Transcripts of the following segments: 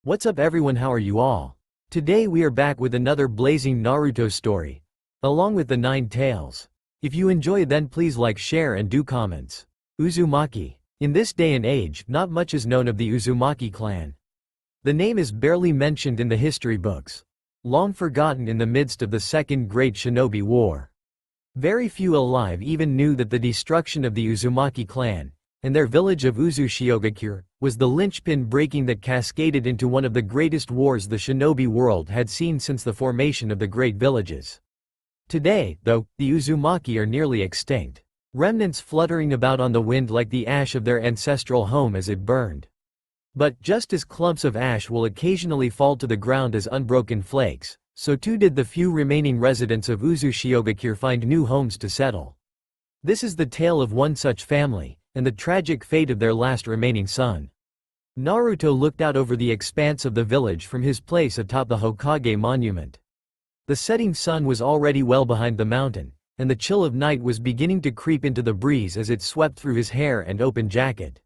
What's up everyone, how are you all? Today we are back with another blazing Naruto story, along with the 9 tails. If you enjoy then please like, share and do comments. Uzumaki. In this day and age, not much is known of the Uzumaki clan. The name is barely mentioned in the history books. Long forgotten in the midst of the Second Great Shinobi War. Very few alive even knew that the destruction of the Uzumaki clan, and their village of Uzushiogakure, was the linchpin breaking that cascaded into one of the greatest wars the shinobi world had seen since the formation of the great villages. Today, though, the Uzumaki are nearly extinct. Remnants fluttering about on the wind like the ash of their ancestral home as it burned. But just as clumps of ash will occasionally fall to the ground as unbroken flakes, so too did the few remaining residents of Uzushiogakure find new homes to settle. This is the tale of one such family, and the tragic fate of their last remaining son. Naruto looked out over the expanse of the village from his place atop the Hokage monument. The setting sun was already well behind the mountain, and the chill of night was beginning to creep into the breeze as it swept through his hair and open jacket.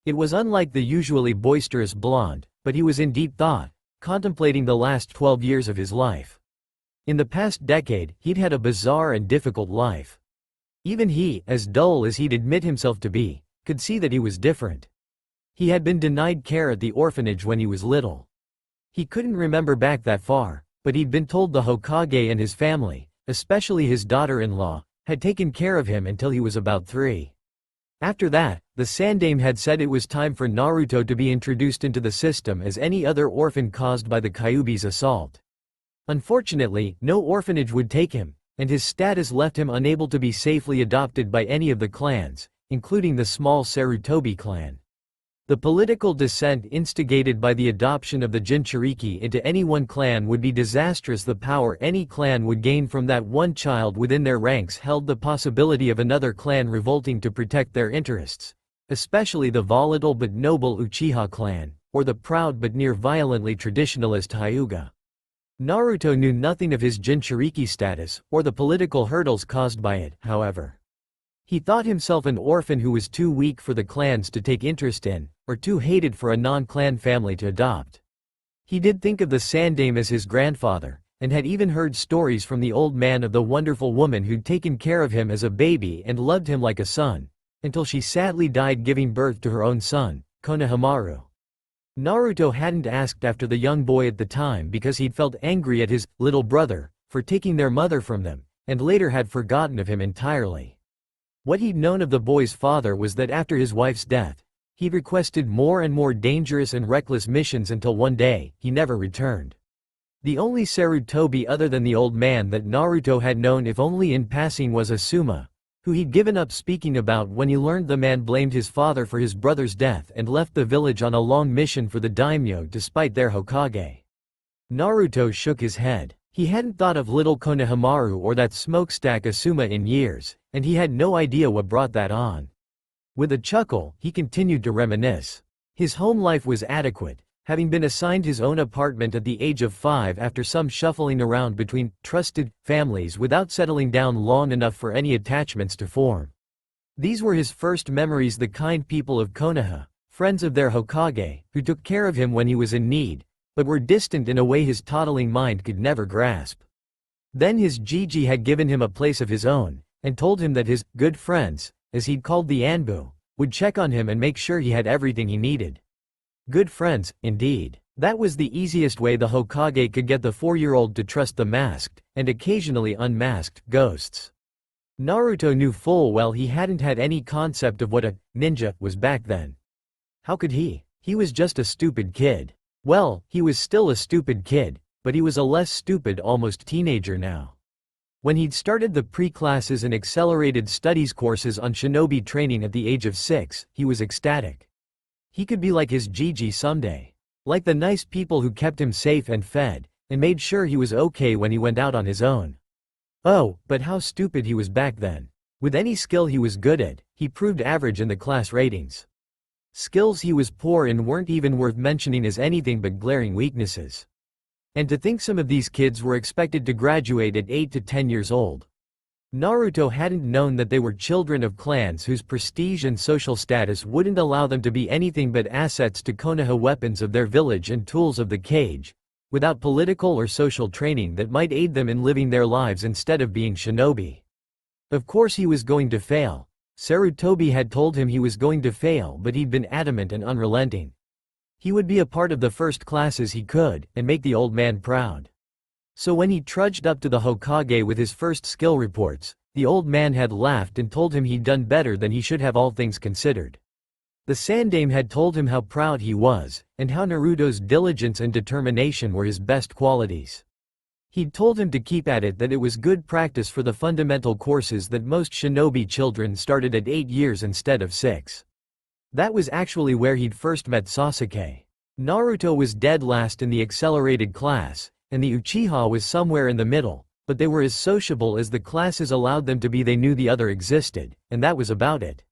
It was unlike the usually boisterous blonde, but he was in deep thought, contemplating the last 12 years of his life. In the past decade, he'd had a bizarre and difficult life. Even he, as dull as he'd admit himself to be, could see that he was different. He had been denied care at the orphanage when he was little. He couldn't remember back that far, but he'd been told the Hokage and his family, especially his daughter-in-law, had taken care of him until he was about 3. After that, the Sandaime had said it was time for Naruto to be introduced into the system as any other orphan caused by the Kyuubi's assault. Unfortunately, no orphanage would take him, and his status left him unable to be safely adopted by any of the clans, including the small Sarutobi clan. The political dissent instigated by the adoption of the Jinchuriki into any one clan would be disastrous. The power any clan would gain from that one child within their ranks held the possibility of another clan revolting to protect their interests, especially the volatile but noble Uchiha clan, or the proud but near-violently traditionalist Hyuga. Naruto knew nothing of his Jinchuriki status, or the political hurdles caused by it, however. He thought himself an orphan who was too weak for the clans to take interest in, or too hated for a non-clan family to adopt. He did think of the Sandaime as his grandfather, and had even heard stories from the old man of the wonderful woman who'd taken care of him as a baby and loved him like a son, until she sadly died giving birth to her own son, Konohamaru. Naruto hadn't asked after the young boy at the time because he'd felt angry at his little brother for taking their mother from them, and later had forgotten of him entirely. What he'd known of the boy's father was that after his wife's death, he'd requested more and more dangerous and reckless missions until one day, he never returned. The only Sarutobi other than the old man that Naruto had known if only in passing was Asuma, who he'd given up speaking about when he learned the man blamed his father for his brother's death and left the village on a long mission for the daimyo despite their Hokage. Naruto shook his head. He hadn't thought of little Konohamaru or that smokestack Asuma in years, and he had no idea what brought that on. With a chuckle, he continued to reminisce. His home life was adequate, having been assigned his own apartment at the age of 5 after some shuffling around between trusted families without settling down long enough for any attachments to form. These were his first memories, the kind people of Konoha, friends of their Hokage, who took care of him when he was in need, but were distant in a way his toddling mind could never grasp. Then his Jiji had given him a place of his own, and told him that his good friends, as he'd called the Anbu, would check on him and make sure he had everything he needed. Good friends, indeed. That was the easiest way the Hokage could get the 4-year-old to trust the masked, and occasionally unmasked, ghosts. Naruto knew full well he hadn't had any concept of what a ninja was back then. How could he? He was just a stupid kid. Well, he was still a stupid kid, but he was a less stupid almost teenager now. When he'd started the pre-classes and accelerated studies courses on shinobi training at the age of 6, he was ecstatic. He could be like his Jiji someday. Like the nice people who kept him safe and fed, and made sure he was okay when he went out on his own. Oh, but how stupid he was back then. With any skill he was good at, he proved average in the class ratings. Skills he was poor in weren't even worth mentioning as anything but glaring weaknesses. And to think some of these kids were expected to graduate at 8 to 10 years old. Naruto hadn't known that they were children of clans whose prestige and social status wouldn't allow them to be anything but assets to Konoha weapons of their village and tools of the cage, without political or social training that might aid them in living their lives instead of being shinobi. Of course he was going to fail. Sarutobi had told him he was going to fail, but he'd been adamant and unrelenting. He would be a part of the first classes he could, and make the old man proud. So when he trudged up to the Hokage with his first skill reports, the old man had laughed and told him he'd done better than he should have, all things considered. The Sandaime had told him how proud he was, and how Naruto's diligence and determination were his best qualities. He'd told him to keep at it, that it was good practice for the fundamental courses that most shinobi children started at 8 years instead of 6. That was actually where he'd first met Sasuke. Naruto was dead last in the accelerated class, and the Uchiha was somewhere in the middle, but they were as sociable as the classes allowed them to be. They knew the other existed, and that was about it.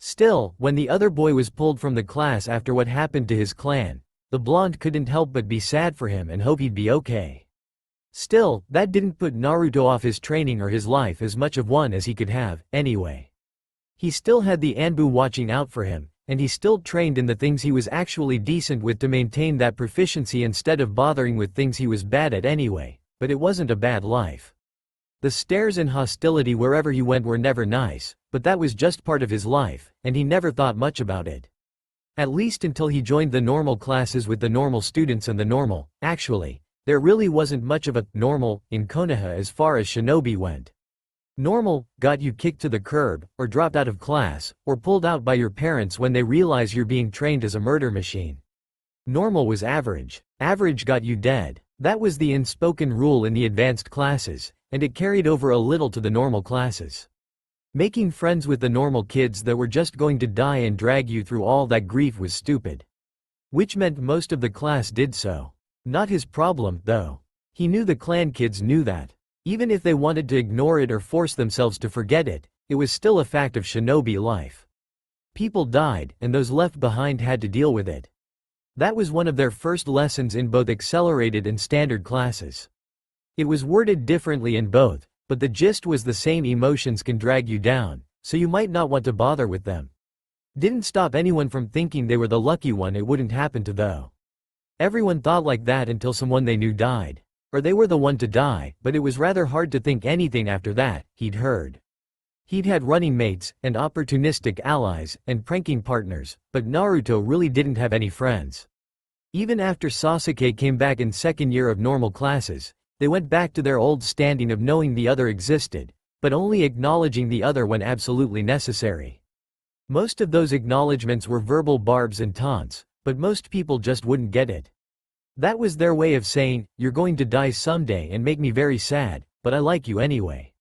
Still, when the other boy was pulled from the class after what happened to his clan, the blonde couldn't help but be sad for him and hope he'd be okay. Still, that didn't put Naruto off his training or his life as much of one as he could have, anyway. He still had the Anbu watching out for him, and he still trained in the things he was actually decent with to maintain that proficiency instead of bothering with things he was bad at anyway, but it wasn't a bad life. The stares and hostility wherever he went were never nice, but that was just part of his life, and he never thought much about it. At least until he joined the normal classes with the normal students and the normal. Actually, there really wasn't much of a normal in Konoha as far as shinobi went. Normal got you kicked to the curb, or dropped out of class, or pulled out by your parents when they realize you're being trained as a murder machine. Normal was average. Average got you dead. That was the unspoken rule in the advanced classes, and it carried over a little to the normal classes. Making friends with the normal kids that were just going to die and drag you through all that grief was stupid. Which meant most of the class did so. Not his problem, though. He knew the clan kids knew that. Even if they wanted to ignore it or force themselves to forget it, it was still a fact of shinobi life. People died, and those left behind had to deal with it. That was one of their first lessons in both accelerated and standard classes. It was worded differently in both, but the gist was the same: emotions can drag you down, so you might not want to bother with them. Didn't stop anyone from thinking they were the lucky one it wouldn't happen to, though. Everyone thought like that until someone they knew died. Or they were the one to die, but it was rather hard to think anything after that. He'd heard. He'd had running mates, and opportunistic allies, and pranking partners, but Naruto really didn't have any friends. Even after Sasuke came back in second year of normal classes, they went back to their old standing of knowing the other existed, but only acknowledging the other when absolutely necessary. Most of those acknowledgments were verbal barbs and taunts, but most people just wouldn't get it. That was their way of saying, "You're going to die someday and make me very sad, but I like you anyway."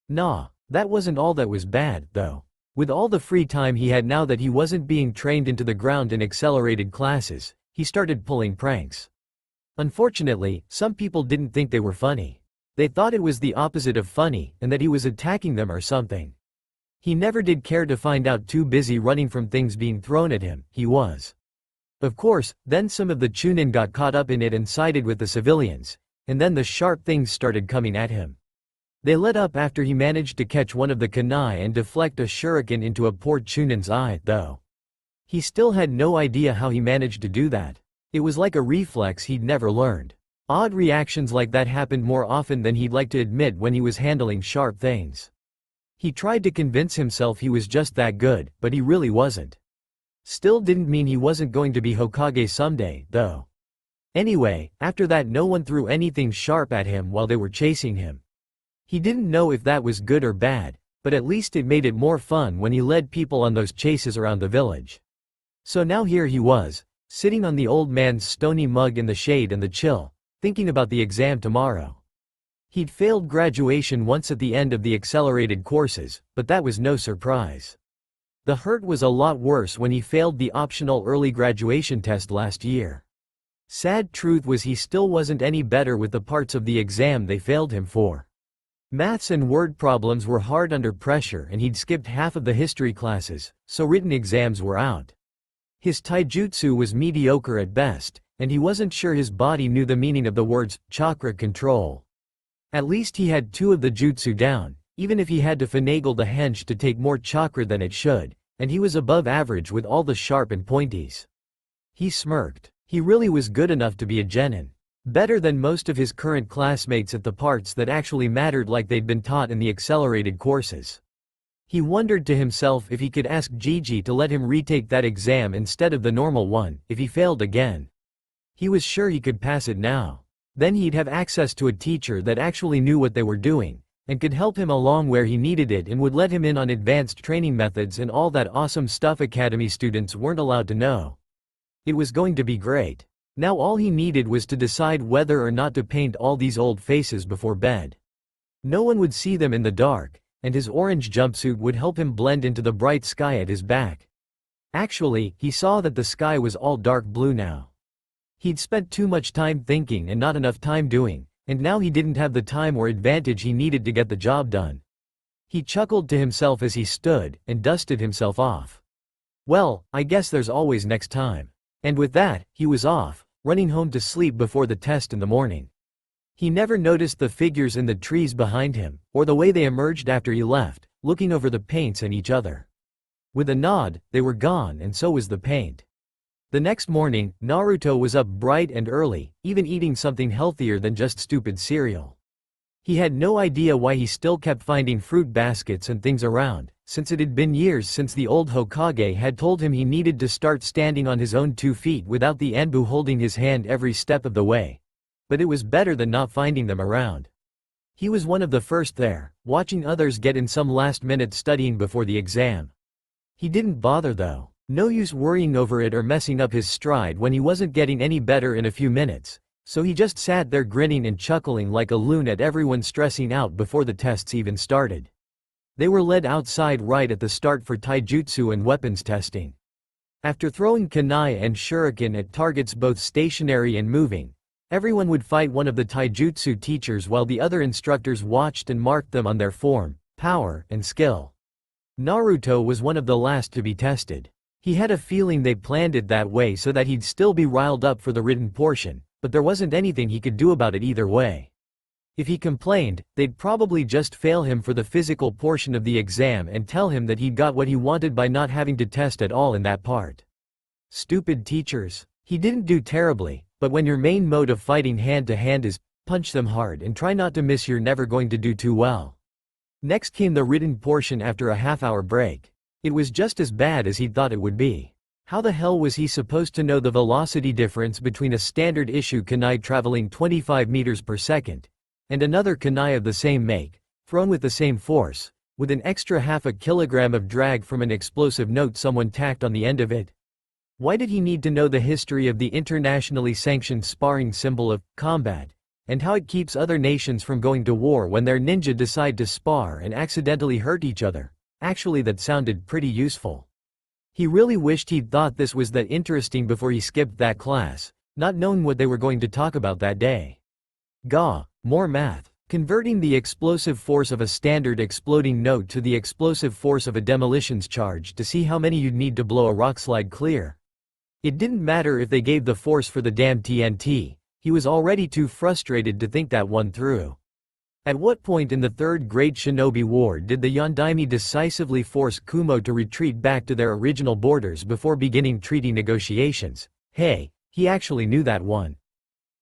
Nah, that wasn't all that was bad, though. With all the free time he had now that he wasn't being trained into the ground in accelerated classes, he started pulling pranks. Unfortunately, some people didn't think they were funny. They thought it was the opposite of funny, and that he was attacking them or something. He never did care to find out, too busy running from things being thrown at him. He was. Of course, then some of the Chunin got caught up in it and sided with the civilians, and then the sharp things started coming at him. They let up after he managed to catch one of the kunai and deflect a shuriken into a poor Chunin's eye, though. He still had no idea how he managed to do that. It was like a reflex he'd never learned. Odd reactions like that happened more often than he'd like to admit when he was handling sharp things. He tried to convince himself he was just that good, but he really wasn't. Still didn't mean he wasn't going to be Hokage someday, though. Anyway, after that no one threw anything sharp at him while they were chasing him. He didn't know if that was good or bad, but at least it made it more fun when he led people on those chases around the village. So now here he was, sitting on the old man's stony mug in the shade and the chill, thinking about the exam tomorrow. He'd failed graduation once at the end of the accelerated courses, but that was no surprise. The hurt was a lot worse when he failed the optional early graduation test last year. Sad truth was he still wasn't any better with the parts of the exam they failed him for. Maths and word problems were hard under pressure and he'd skipped half of the history classes, so written exams were out. His taijutsu was mediocre at best, and he wasn't sure his body knew the meaning of the words chakra control. At least he had 2 of the jutsu down, even if he had to finagle the hench to take more chakra than it should, and he was above average with all the sharp and pointies. He smirked. He really was good enough to be a genin. Better than most of his current classmates at the parts that actually mattered, like they'd been taught in the accelerated courses. He wondered to himself if he could ask Gigi to let him retake that exam instead of the normal one, if he failed again. He was sure he could pass it now. Then he'd have access to a teacher that actually knew what they were doing, and could help him along where he needed it, and would let him in on advanced training methods and all that awesome stuff academy students weren't allowed to know. It was going to be great. Now all he needed was to decide whether or not to paint all these old faces before bed. No one would see them in the dark, and his orange jumpsuit would help him blend into the bright sky at his back. Actually, he saw that the sky was all dark blue now. He'd spent too much time thinking and not enough time doing, and now he didn't have the time or advantage he needed to get the job done. He chuckled to himself as he stood, and dusted himself off. Well, I guess there's always next time. And with that, he was off, running home to sleep before the test in the morning. He never noticed the figures in the trees behind him, or the way they emerged after he left, looking over the paints and each other. With a nod, they were gone, and so was the paint. The next morning, Naruto was up bright and early, even eating something healthier than just stupid cereal. He had no idea why he still kept finding fruit baskets and things around, since it had been years since the old Hokage had told him he needed to start standing on his own 2 feet without the Anbu holding his hand every step of the way. But it was better than not finding them around. He was one of the first there, watching others get in some last-minute studying before the exam. He didn't bother though. No use worrying over it or messing up his stride when he wasn't getting any better in a few minutes, so he just sat there grinning and chuckling like a loon at everyone stressing out before the tests even started. They were led outside right at the start for taijutsu and weapons testing. After throwing kunai and shuriken at targets both stationary and moving, everyone would fight one of the taijutsu teachers while the other instructors watched and marked them on their form, power, and skill. Naruto was one of the last to be tested. He had a feeling they planned it that way so that he'd still be riled up for the written portion, but there wasn't anything he could do about it either way. If he complained, they'd probably just fail him for the physical portion of the exam and tell him that he'd got what he wanted by not having to test at all in that part. Stupid teachers. He didn't do terribly, but when your main mode of fighting hand to hand is, punch them hard and try not to miss, you're never going to do too well. Next came the written portion after a half-hour break. It was just as bad as he'd thought it would be. How the hell was he supposed to know the velocity difference between a standard issue kunai traveling 25 meters per second, and another kunai of the same make, thrown with the same force, with an extra half a kilogram of drag from an explosive note someone tacked on the end of it? Why did he need to know the history of the internationally sanctioned sparring symbol of combat, and how it keeps other nations from going to war when their ninja decide to spar and accidentally hurt each other? Actually, that sounded pretty useful. He really wished he'd thought this was that interesting before he skipped that class, not knowing what they were going to talk about that day. Gah, more math. Converting the explosive force of a standard exploding note to the explosive force of a demolitions charge to see how many you'd need to blow a rockslide clear. It didn't matter if they gave the force for the damn TNT, he was already too frustrated to think that one through. At what point in the Third Great Shinobi War did the Yondaime decisively force Kumo to retreat back to their original borders before beginning treaty negotiations? Hey, he actually knew that one.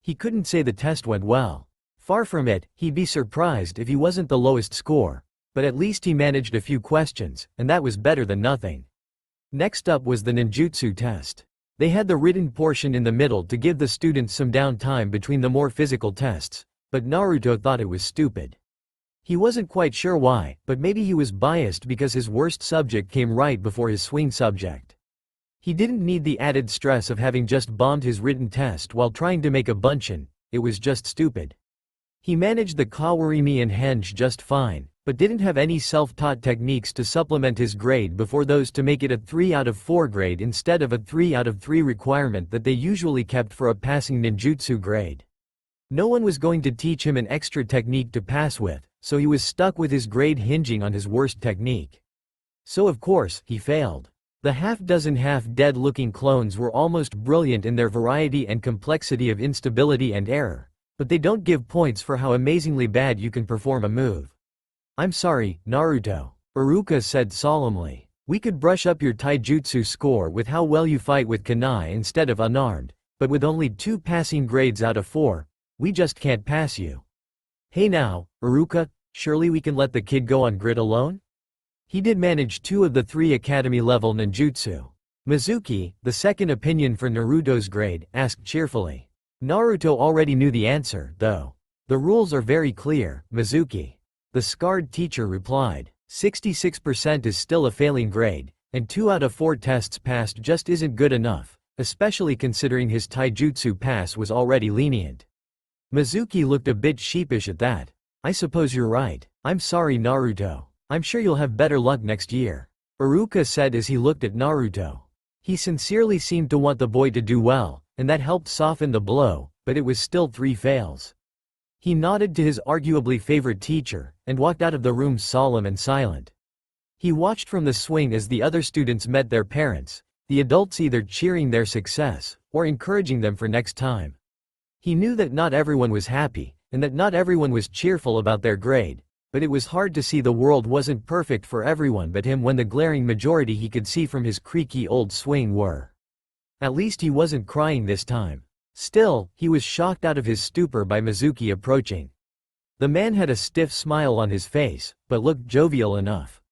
He couldn't say the test went well. Far from it, he'd be surprised if he wasn't the lowest score, but at least he managed a few questions, and that was better than nothing. Next up was the ninjutsu test. They had the written portion in the middle to give the students some downtime between the more physical tests, but Naruto thought it was stupid. He wasn't quite sure why, but maybe he was biased because his worst subject came right before his swing subject. He didn't need the added stress of having just bombed his written test while trying to make a bunshin, it was just stupid. He managed the kawarimi and henge just fine, but didn't have any self-taught techniques to supplement his grade before those to make it a 3 out of 4 grade instead of a 3 out of 3 requirement that they usually kept for a passing ninjutsu grade. No one was going to teach him an extra technique to pass with, so he was stuck with his grade hinging on his worst technique. So of course, he failed. The half-dozen half-dead looking clones were almost brilliant in their variety and complexity of instability and error, but they don't give points for how amazingly bad you can perform a move. I'm sorry, Naruto, Iruka said solemnly. We could brush up your taijutsu score with how well you fight with kunai instead of unarmed, but with only 2 passing grades out of 4, we just can't pass you. Hey now, Iruka, surely we can let the kid go on grid alone? He did manage 2 of the 3 academy-level ninjutsu. Mizuki, the second opinion for Naruto's grade, asked cheerfully. Naruto already knew the answer, though. The rules are very clear, Mizuki. The scarred teacher replied. 66% is still a failing grade, and 2 out of 4 tests passed just isn't good enough, especially considering his taijutsu pass was already lenient. Mizuki looked a bit sheepish at that. I suppose you're right. I'm sorry, Naruto. I'm sure you'll have better luck next year, Iruka said as he looked at Naruto. He sincerely seemed to want the boy to do well, and that helped soften the blow, but it was still 3 fails. He nodded to his arguably favorite teacher, and walked out of the room solemn and silent. He watched from the swing as the other students met their parents, the adults either cheering their success, or encouraging them for next time. He knew that not everyone was happy, and that not everyone was cheerful about their grade, but it was hard to see the world wasn't perfect for everyone but him when the glaring majority he could see from his creaky old swing were. At least he wasn't crying this time. Still, he was shocked out of his stupor by Mizuki approaching. The man had a stiff smile on his face, but looked jovial enough.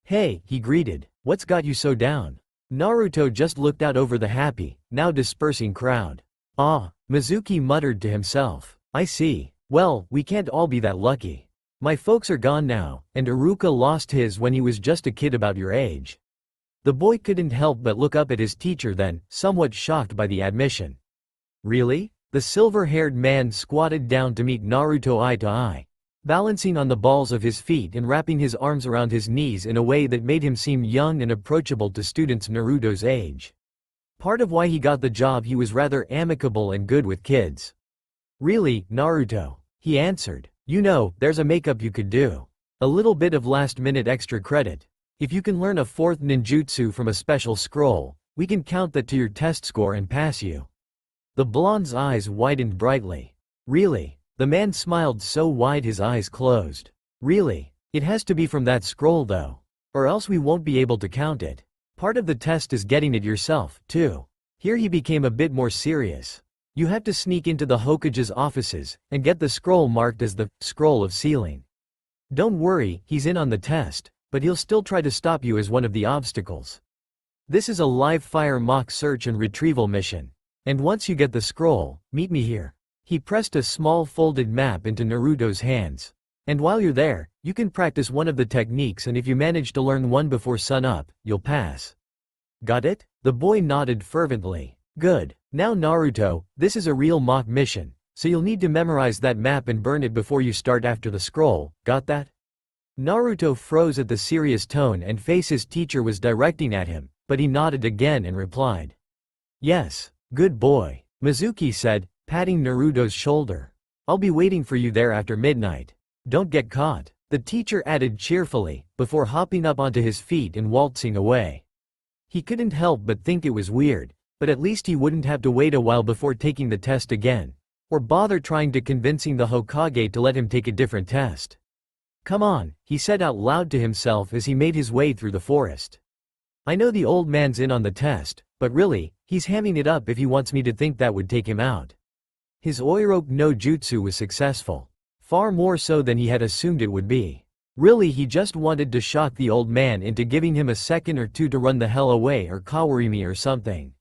Hey, he greeted, what's got you so down? Naruto just looked out over the happy, now dispersing crowd. Ah, Mizuki muttered to himself. I see. Well, we can't all be that lucky. My folks are gone now, and Iruka lost his when he was just a kid about your age. The boy couldn't help but look up at his teacher then, somewhat shocked by the admission. Really? The silver-haired man squatted down to meet Naruto eye to eye, balancing on the balls of his feet and wrapping his arms around his knees in a way that made him seem young and approachable to students Naruto's age. Part of why he got the job, he was rather amicable and good with kids. Really, Naruto, he answered. You know, there's a makeup you could do. A little bit of last-minute extra credit. If you can learn a 4th ninjutsu from a special scroll, we can count that to your test score and pass you. The blonde's eyes widened brightly. Really? The man smiled so wide his eyes closed. Really? It has to be from that scroll though. Or else we won't be able to count it. Part of the test is getting it yourself, too. Here he became a bit more serious. You have to sneak into the Hokage's offices, and get the scroll marked as the scroll of sealing. Don't worry, he's in on the test, but he'll still try to stop you as one of the obstacles. This is a live-fire mock search and retrieval mission. And once you get the scroll, meet me here. He pressed a small folded map into Naruto's hands. And while you're there, you can practice one of the techniques, and if you manage to learn one before sunup, you'll pass. Got it? The boy nodded fervently. Good. Now Naruto, this is a real mock mission, so you'll need to memorize that map and burn it before you start after the scroll, got that? Naruto froze at the serious tone and face his teacher was directing at him, but he nodded again and replied. Yes. Good boy, Mizuki said, patting Naruto's shoulder. I'll be waiting for you there after midnight. Don't get caught, the teacher added cheerfully, before hopping up onto his feet and waltzing away. He couldn't help but think it was weird, but at least he wouldn't have to wait a while before taking the test again, or bother trying to convincing the Hokage to let him take a different test. Come on, he said out loud to himself as he made his way through the forest. I know the old man's in on the test, but really, he's hamming it up if he wants me to think that would take him out. His Oiroke no Jutsu was successful. Far more so than he had assumed it would be. Really, he just wanted to shock the old man into giving him a second or two to run the hell away or Kawarimi or something.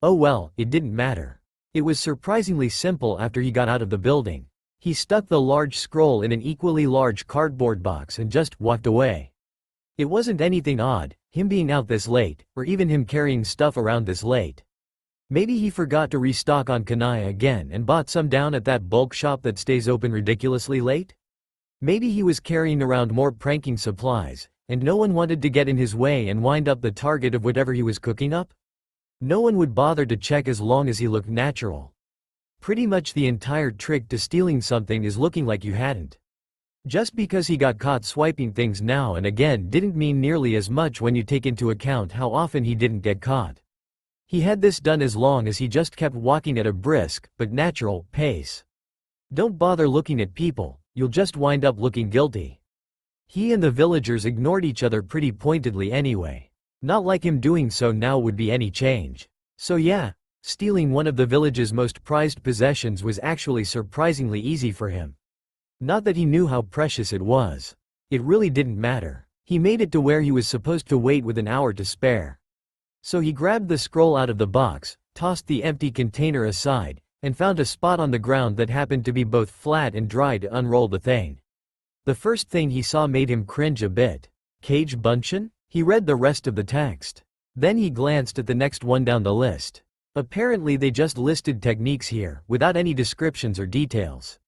Oh well, it didn't matter. It was surprisingly simple after he got out of the building. He stuck the large scroll in an equally large cardboard box and just walked away. It wasn't anything odd, him being out this late, or even him carrying stuff around this late. Maybe he forgot to restock on kunai again and bought some down at that bulk shop that stays open ridiculously late? Maybe he was carrying around more pranking supplies, and no one wanted to get in his way and wind up the target of whatever he was cooking up? No one would bother to check as long as he looked natural. Pretty much the entire trick to stealing something is looking like you hadn't. Just because he got caught swiping things now and again didn't mean nearly as much when you take into account how often he didn't get caught. He had this done as long as he just kept walking at a brisk, but natural, pace. Don't bother looking at people, you'll just wind up looking guilty. He and the villagers ignored each other pretty pointedly anyway. Not like him doing so now would be any change. So yeah, stealing one of the village's most prized possessions was actually surprisingly easy for him. Not that he knew how precious it was. It really didn't matter. He made it to where he was supposed to wait with an hour to spare. So he grabbed the scroll out of the box, tossed the empty container aside, and found a spot on the ground that happened to be both flat and dry to unroll the thing. The first thing he saw made him cringe a bit. Cage Bunshin? He read the rest of the text. Then he glanced at the next one down the list. Apparently they just listed techniques here, without any descriptions or details.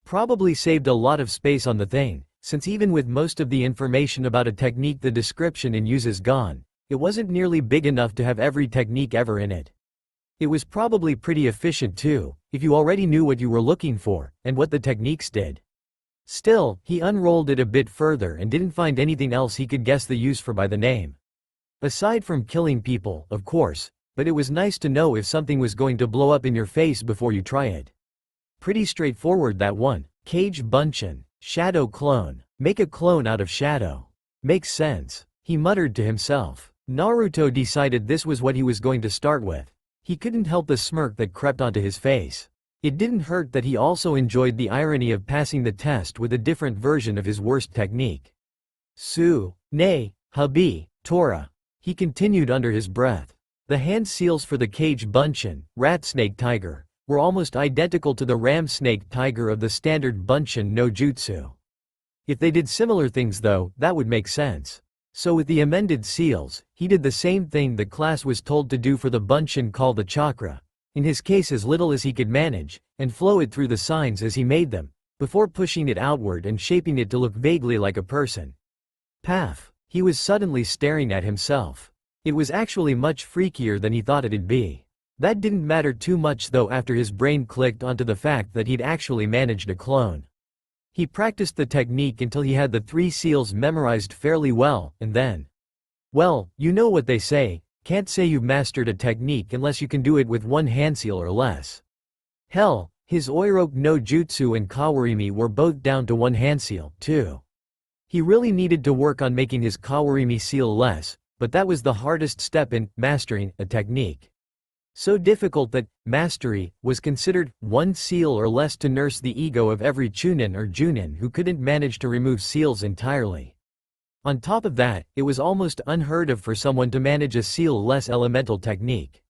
Probably saved a lot of space on the thing, since even with most of the information about a technique the description and use is gone, it wasn't nearly big enough to have every technique ever in it. It was probably pretty efficient too, if you already knew what you were looking for, and what the techniques did. Still, he unrolled it a bit further and didn't find anything else he could guess the use for by the name. Aside from killing people, of course, but it was nice to know if something was going to blow up in your face before you try it. Pretty straightforward that one. Cage Bunshin. Shadow clone. Make a clone out of shadow. Makes sense. He muttered to himself. Naruto decided this was what he was going to start with. He couldn't help the smirk that crept onto his face. It didn't hurt that he also enjoyed the irony of passing the test with a different version of his worst technique. Su, Ne, Habi, Tora. He continued under his breath. The hand seals for the Cage Bunshin, Rat Snake Tiger, were almost identical to the Ram Snake Tiger of the standard Bunshin no Jutsu. If they did similar things though, that would make sense. So with the amended seals, he did the same thing the class was told to do for the Bunshin called the chakra, in his case as little as he could manage, and flow it through the signs as he made them, before pushing it outward and shaping it to look vaguely like a person. Paf! He was suddenly staring at himself. It was actually much freakier than he thought it'd be. That didn't matter too much though after his brain clicked onto the fact that he'd actually managed a clone. He practiced the technique until he had the 3 seals memorized fairly well, and then… well, you know what they say, can't say you've mastered a technique unless you can do it with 1 hand seal or less. Hell, his Oiroke no Jutsu and Kawarimi were both down to 1 hand seal, too. He really needed to work on making his Kawarimi seal less, but that was the hardest step in mastering a technique. So difficult that mastery was considered 1 seal or less to nurse the ego of every chunin or junin who couldn't manage to remove seals entirely. On top of that, it was almost unheard of for someone to manage a seal-less elemental technique.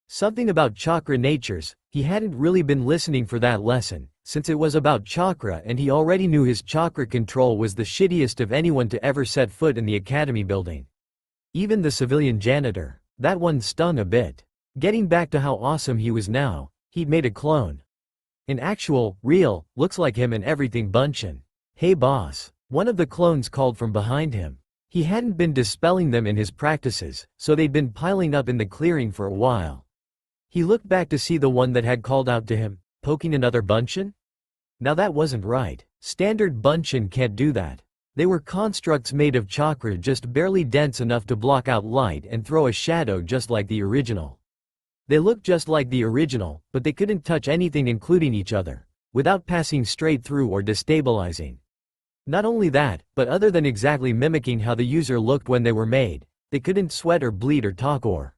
Something about chakra natures, he hadn't really been listening for that lesson, since it was about chakra and he already knew his chakra control was the shittiest of anyone to ever set foot in the academy building. Even the civilian janitor, that one stung a bit. Getting back to how awesome he was now, he'd made a clone. An actual, real, looks like him and everything Bunshin. Hey boss. One of the clones called from behind him. He hadn't been dispelling them in his practices, so they'd been piling up in the clearing for a while. He looked back to see the one that had called out to him, poking another Bunshin? Now that wasn't right. Standard Bunshin can't do that. They were constructs made of chakra just barely dense enough to block out light and throw a shadow just like the original. They looked just like the original, but they couldn't touch anything including each other, without passing straight through or destabilizing. Not only that, but other than exactly mimicking how the user looked when they were made, they couldn't sweat or bleed or talk or…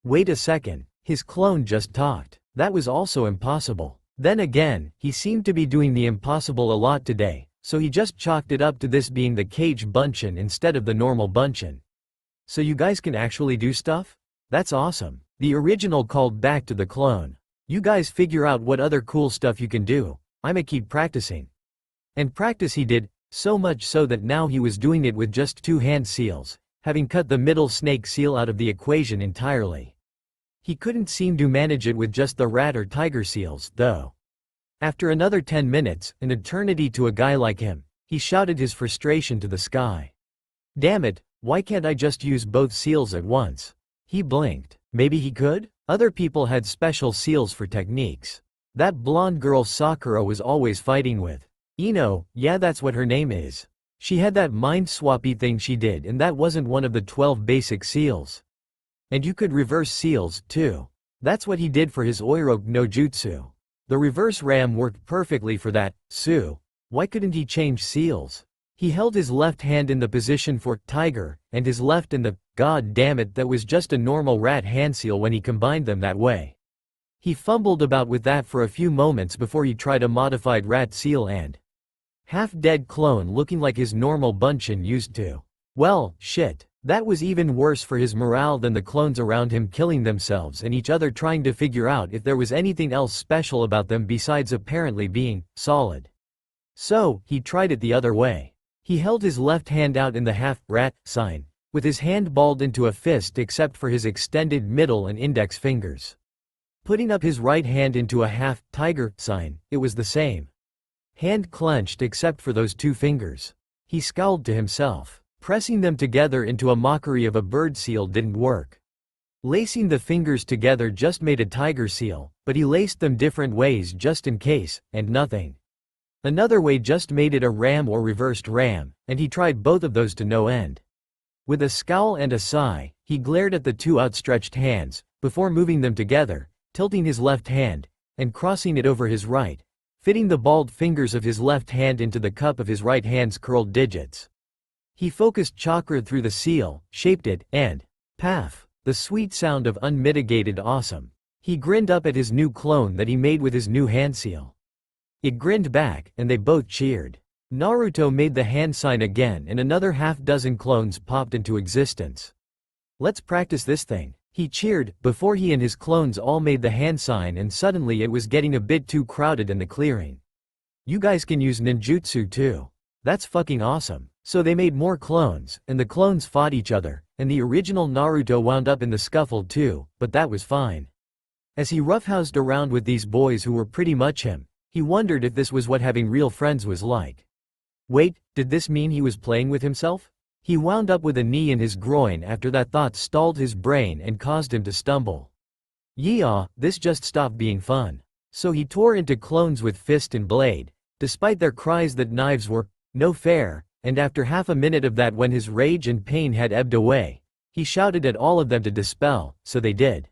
Wait a second, his clone just talked. That was also impossible. Then again, he seemed to be doing the impossible a lot today, so he just chalked it up to this being the Cage Bunshin instead of the normal Bunshin. So you guys can actually do stuff? That's awesome. The original called back to the clone. You guys figure out what other cool stuff you can do. I'ma keep practicing. And practice he did, so much so that now he was doing it with just 2 hand seals, having cut the middle snake seal out of the equation entirely. He couldn't seem to manage it with just the rat or tiger seals, though. After another 10 minutes, an eternity to a guy like him, he shouted his frustration to the sky. Damn it, why can't I just use both seals at once? He blinked. Maybe he could? Other people had special seals for techniques. That blonde girl Sakura was always fighting with. Ino, yeah, that's what her name is. She had that mind-swappy thing she did, and that wasn't one of the 12 basic seals. And you could reverse seals, too. That's what he did for his Oiroke no Jutsu. The reverse ram worked perfectly for that. Why couldn't he change seals? He held his left hand in the position for tiger, and his left in the, god damn it, that was just a normal rat hand seal when he combined them that way. He fumbled about with that for a few moments before he tried a modified rat seal and half-dead clone looking like his normal Bunshin used to. Well, shit. That was even worse for his morale than the clones around him killing themselves and each other trying to figure out if there was anything else special about them besides apparently being solid. So, he tried it the other way. He held his left hand out in the half-rat sign, with his hand balled into a fist except for his extended middle and index fingers. Putting up his right hand into a half-tiger sign, it was the same. Hand clenched except for those two fingers. He scowled to himself. Pressing them together into a mockery of a bird seal didn't work. Lacing the fingers together just made a tiger seal, but he laced them different ways just in case, and nothing. Another way just made it a ram or reversed ram, and he tried both of those to no end. With a scowl and a sigh, he glared at the two outstretched hands, before moving them together, tilting his left hand, and crossing it over his right, fitting the balled fingers of his left hand into the cup of his right hand's curled digits. He focused chakra through the seal, shaped it, and paf, the sweet sound of unmitigated awesome. He grinned up at his new clone that he made with his new hand seal. It grinned back, and they both cheered. Naruto made the hand sign again and another half-dozen clones popped into existence. Let's practice this thing. He cheered, before he and his clones all made the hand sign and suddenly it was getting a bit too crowded in the clearing. You guys can use ninjutsu too. That's fucking awesome. So they made more clones, and the clones fought each other, and the original Naruto wound up in the scuffle too, but that was fine. As he roughhoused around with these boys who were pretty much him, he wondered if this was what having real friends was like. Wait, did this mean he was playing with himself? He wound up with a knee in his groin after that thought stalled his brain and caused him to stumble. Yeehaw, this just stopped being fun. So he tore into clones with fist and blade, despite their cries that knives were no fair, and after half a minute of that when his rage and pain had ebbed away, he shouted at all of them to dispel, so they did.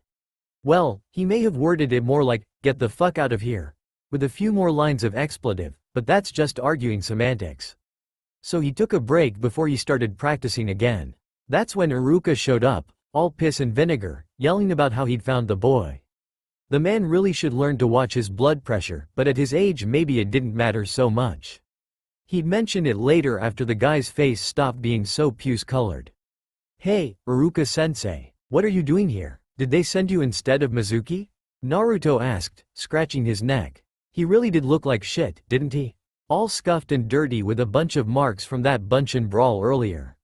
Well, he may have worded it more like, get the fuck out of here, with a few more lines of expletive, but that's just arguing semantics. So he took a break before he started practicing again. That's when Iruka showed up, all piss and vinegar, yelling about how he'd found the boy. The man really should learn to watch his blood pressure, but at his age maybe it didn't matter so much. He'd mention it later after the guy's face stopped being so puce-colored. Hey, Iruka-sensei, what are you doing here? Did they send you instead of Mizuki? Naruto asked, scratching his neck. He really did look like shit, didn't he? All scuffed and dirty with a bunch of marks from that Bunshin brawl earlier.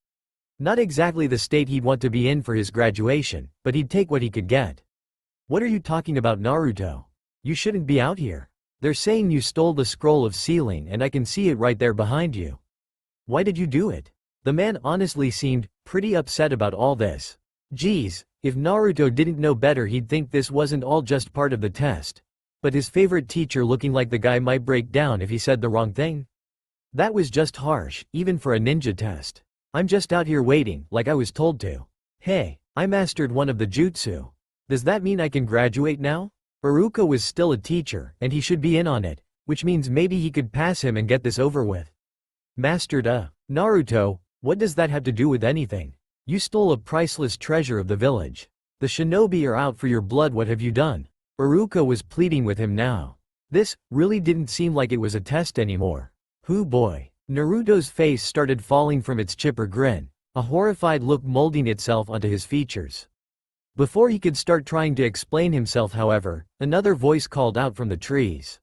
Not exactly the state he'd want to be in for his graduation, but he'd take what he could get. What are you talking about, Naruto? You shouldn't be out here. They're saying you stole the scroll of sealing and I can see it right there behind you. Why did you do it? The man honestly seemed pretty upset about all this. Geez, if Naruto didn't know better he'd think this wasn't all just part of the test. But his favorite teacher looking like the guy might break down if he said the wrong thing? That was just harsh, even for a ninja test. I'm just out here waiting, like I was told to. Hey, I mastered one of the jutsu. Does that mean I can graduate now? Iruka was still a teacher, and he should be in on it, which means maybe he could pass him and get this over with. Mastered Naruto, what does that have to do with anything? You stole a priceless treasure of the village. The shinobi are out for your blood, what have you done? Iruka was pleading with him now. This really didn't seem like it was a test anymore. Hoo boy. Naruto's face started falling from its chipper grin, a horrified look molding itself onto his features. Before he could start trying to explain himself, however, another voice called out from the trees.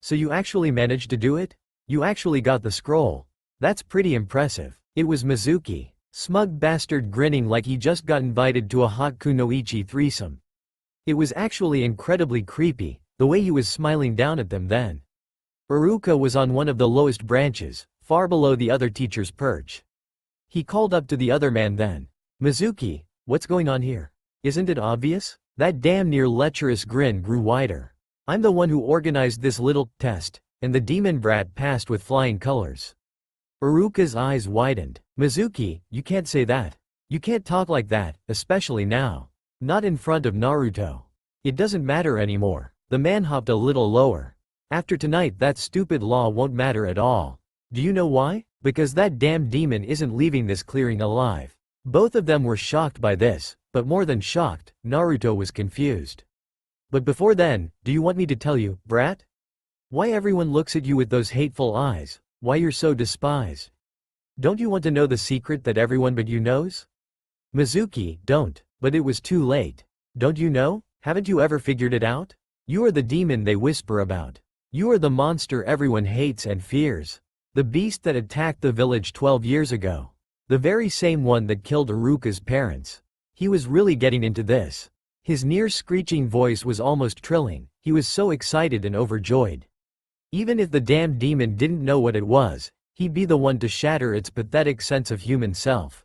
So you actually managed to do it? You actually got the scroll. That's pretty impressive. It was Mizuki, smug bastard grinning like he just got invited to a hot kunoichi threesome. It was actually incredibly creepy, the way he was smiling down at them then. Iruka was on one of the lowest branches, far below the other teacher's perch. He called up to the other man then. Mizuki, what's going on here? Isn't it obvious? That damn near lecherous grin grew wider. I'm the one who organized this little test, and the demon brat passed with flying colors. Iruka's eyes widened. Mizuki, you can't say that. You can't talk like that, especially now. Not in front of Naruto. It doesn't matter anymore. The man hopped a little lower. After tonight that stupid law won't matter at all. Do you know why? Because that damn demon isn't leaving this clearing alive. Both of them were shocked by this, but more than shocked, Naruto was confused. But before then, do you want me to tell you, brat? Why everyone looks at you with those hateful eyes, why you're so despised? Don't you want to know the secret that everyone but you knows? Mizuki, don't, but it was too late. Don't you know? Haven't you ever figured it out? You are the demon they whisper about. You are the monster everyone hates and fears. The beast that attacked the village 12 years ago. The very same one that killed Iruka's parents. He was really getting into this. His near-screeching voice was almost trilling, he was so excited and overjoyed. Even if the damn demon didn't know what it was, he'd be the one to shatter its pathetic sense of human self.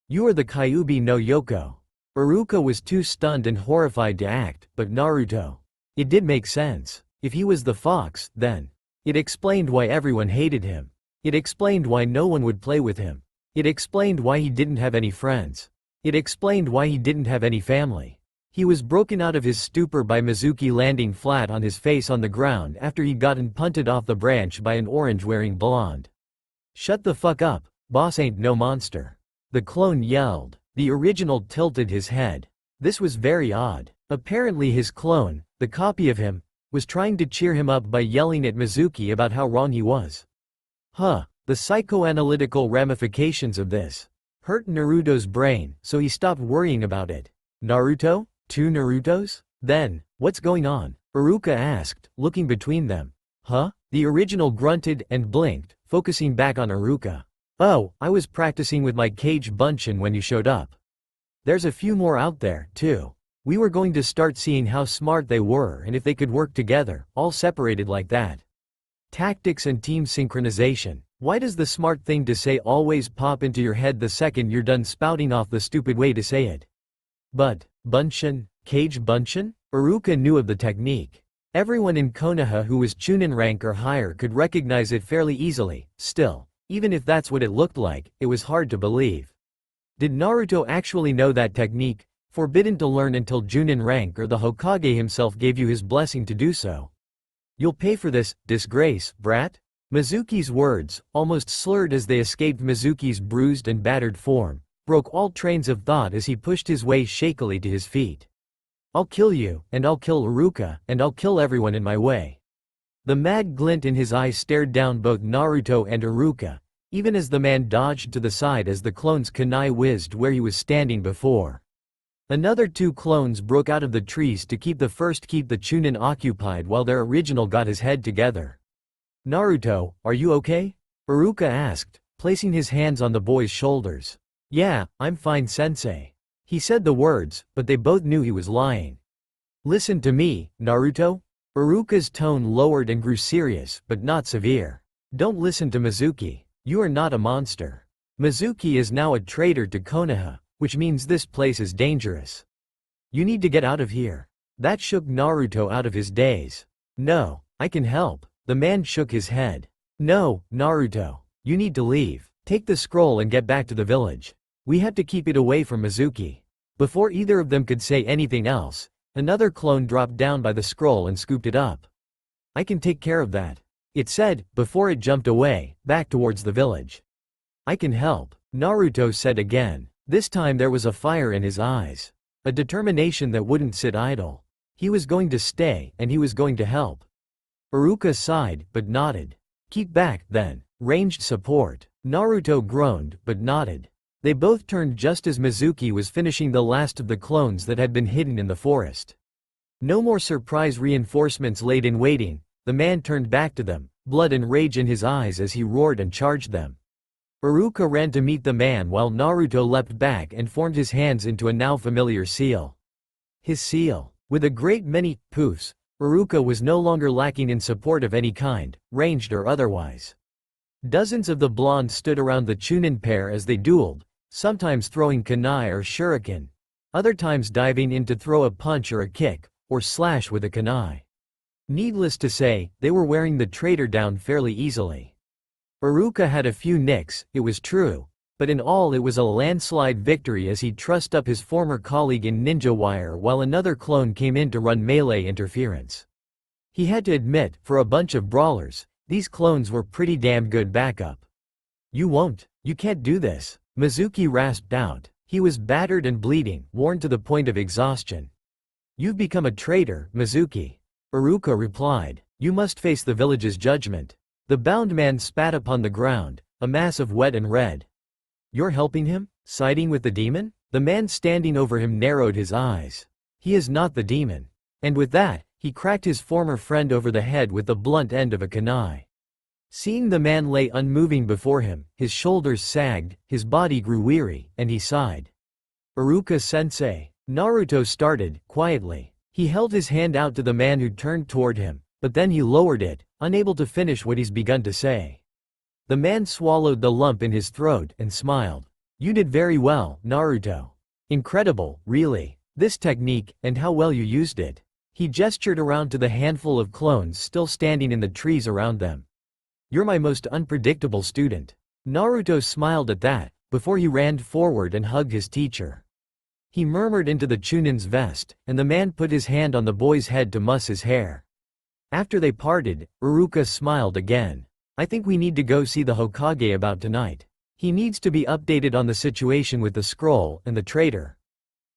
You are the Kyuubi no Yoko. Iruka was too stunned and horrified to act, but Naruto. It did make sense. If he was the fox, then. It explained why everyone hated him. It explained why no one would play with him. It explained why he didn't have any friends. It explained why he didn't have any family. He was broken out of his stupor by Mizuki landing flat on his face on the ground after he'd gotten punted off the branch by an orange-wearing blonde. Shut the fuck up, boss ain't no monster. The clone yelled. The original tilted his head. This was very odd. Apparently his clone, the copy of him, was trying to cheer him up by yelling at Mizuki about how wrong he was. The psychoanalytical ramifications of this hurt Naruto's brain, so he stopped worrying about it. Naruto? Two Narutos? Then, what's going on? Iruka asked, looking between them. The original grunted and blinked, focusing back on Iruka. Oh, I was practicing with my cage bunshin when you showed up. There's a few more out there, too. We were going to start seeing how smart they were and if they could work together, all separated like that. Tactics and team synchronization. Why does the smart thing to say always pop into your head the second you're done spouting off the stupid way to say it? But, bunshin, cage bunshin? Iruka knew of the technique. Everyone in Konoha who was Chunin rank or higher could recognize it fairly easily. Still, even if that's what it looked like, it was hard to believe. Did Naruto actually know that technique, forbidden to learn until Chunin rank, or the Hokage himself gave you his blessing to do so? You'll pay for this, disgrace, brat? Mizuki's words, almost slurred as they escaped Mizuki's bruised and battered form, broke all trains of thought as he pushed his way shakily to his feet. I'll kill you, and I'll kill Iruka, and I'll kill everyone in my way. The mad glint in his eyes stared down both Naruto and Iruka, even as the man dodged to the side as the clone's kunai whizzed where he was standing before. Another two clones broke out of the trees to keep the Chunin occupied while their original got his head together. Naruto, are you okay? Iruka asked, placing his hands on the boy's shoulders. Yeah, I'm fine sensei. He said the words, but they both knew he was lying. Listen to me, Naruto. Iruka's tone lowered and grew serious, but not severe. Don't listen to Mizuki. You are not a monster. Mizuki is now a traitor to Konoha, which means this place is dangerous. You need to get out of here. That shook Naruto out of his daze. No, I can help. The man shook his head. No, Naruto. You need to leave. Take the scroll and get back to the village. We have to keep it away from Mizuki. Before either of them could say anything else, another clone dropped down by the scroll and scooped it up. I can take care of that, it said, before it jumped away, back towards the village. I can help, Naruto said again. This time there was a fire in his eyes. A determination that wouldn't sit idle. He was going to stay, and he was going to help. Iruka sighed, but nodded. Keep back, then. Ranged support. Naruto groaned, but nodded. They both turned just as Mizuki was finishing the last of the clones that had been hidden in the forest. No more surprise reinforcements laid in waiting, the man turned back to them, blood and rage in his eyes as he roared and charged them. Iruka ran to meet the man while Naruto leapt back and formed his hands into a now familiar seal. His seal. With a great many poofs, Iruka was no longer lacking in support of any kind, ranged or otherwise. Dozens of the blonde stood around the Chunin pair as they dueled, sometimes throwing kunai or shuriken, other times diving in to throw a punch or a kick, or slash with a kunai. Needless to say, they were wearing the traitor down fairly easily. Iruka had a few nicks, it was true, but in all it was a landslide victory as he trussed up his former colleague in Ninja Wire while another clone came in to run melee interference. He had to admit, for a bunch of brawlers, these clones were pretty damn good backup. You won't. You can't do this. Mizuki rasped out. He was battered and bleeding, worn to the point of exhaustion. You've become a traitor, Mizuki. Iruka replied. You must face the village's judgment. The bound man spat upon the ground, a mass of wet and red. You're helping him? Siding with the demon? The man standing over him narrowed his eyes. He is not the demon. And with that, he cracked his former friend over the head with the blunt end of a kunai. Seeing the man lay unmoving before him, his shoulders sagged, his body grew weary, and he sighed. Iruka-sensei. Naruto started, quietly. He held his hand out to the man who turned toward him, but then he lowered it, unable to finish what he's begun to say. The man swallowed the lump in his throat and smiled. You did very well, Naruto. Incredible, really. This technique, and how well you used it. He gestured around to the handful of clones still standing in the trees around them. You're my most unpredictable student. Naruto smiled at that, before he ran forward and hugged his teacher. He murmured into the Chunin's vest, and the man put his hand on the boy's head to muss his hair. After they parted, Iruka smiled again. I think we need to go see the Hokage about tonight. He needs to be updated on the situation with the scroll and the traitor.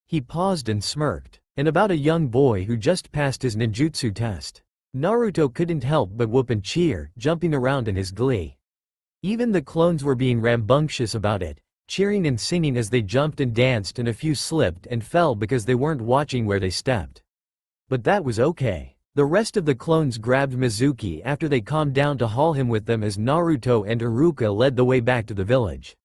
He paused and smirked. And about a young boy who just passed his ninjutsu test. Naruto couldn't help but whoop and cheer, jumping around in his glee. Even the clones were being rambunctious about it, cheering and singing as they jumped and danced, and a few slipped and fell because they weren't watching where they stepped. But that was okay. The rest of the clones grabbed Mizuki after they calmed down to haul him with them as Naruto and Iruka led the way back to the village.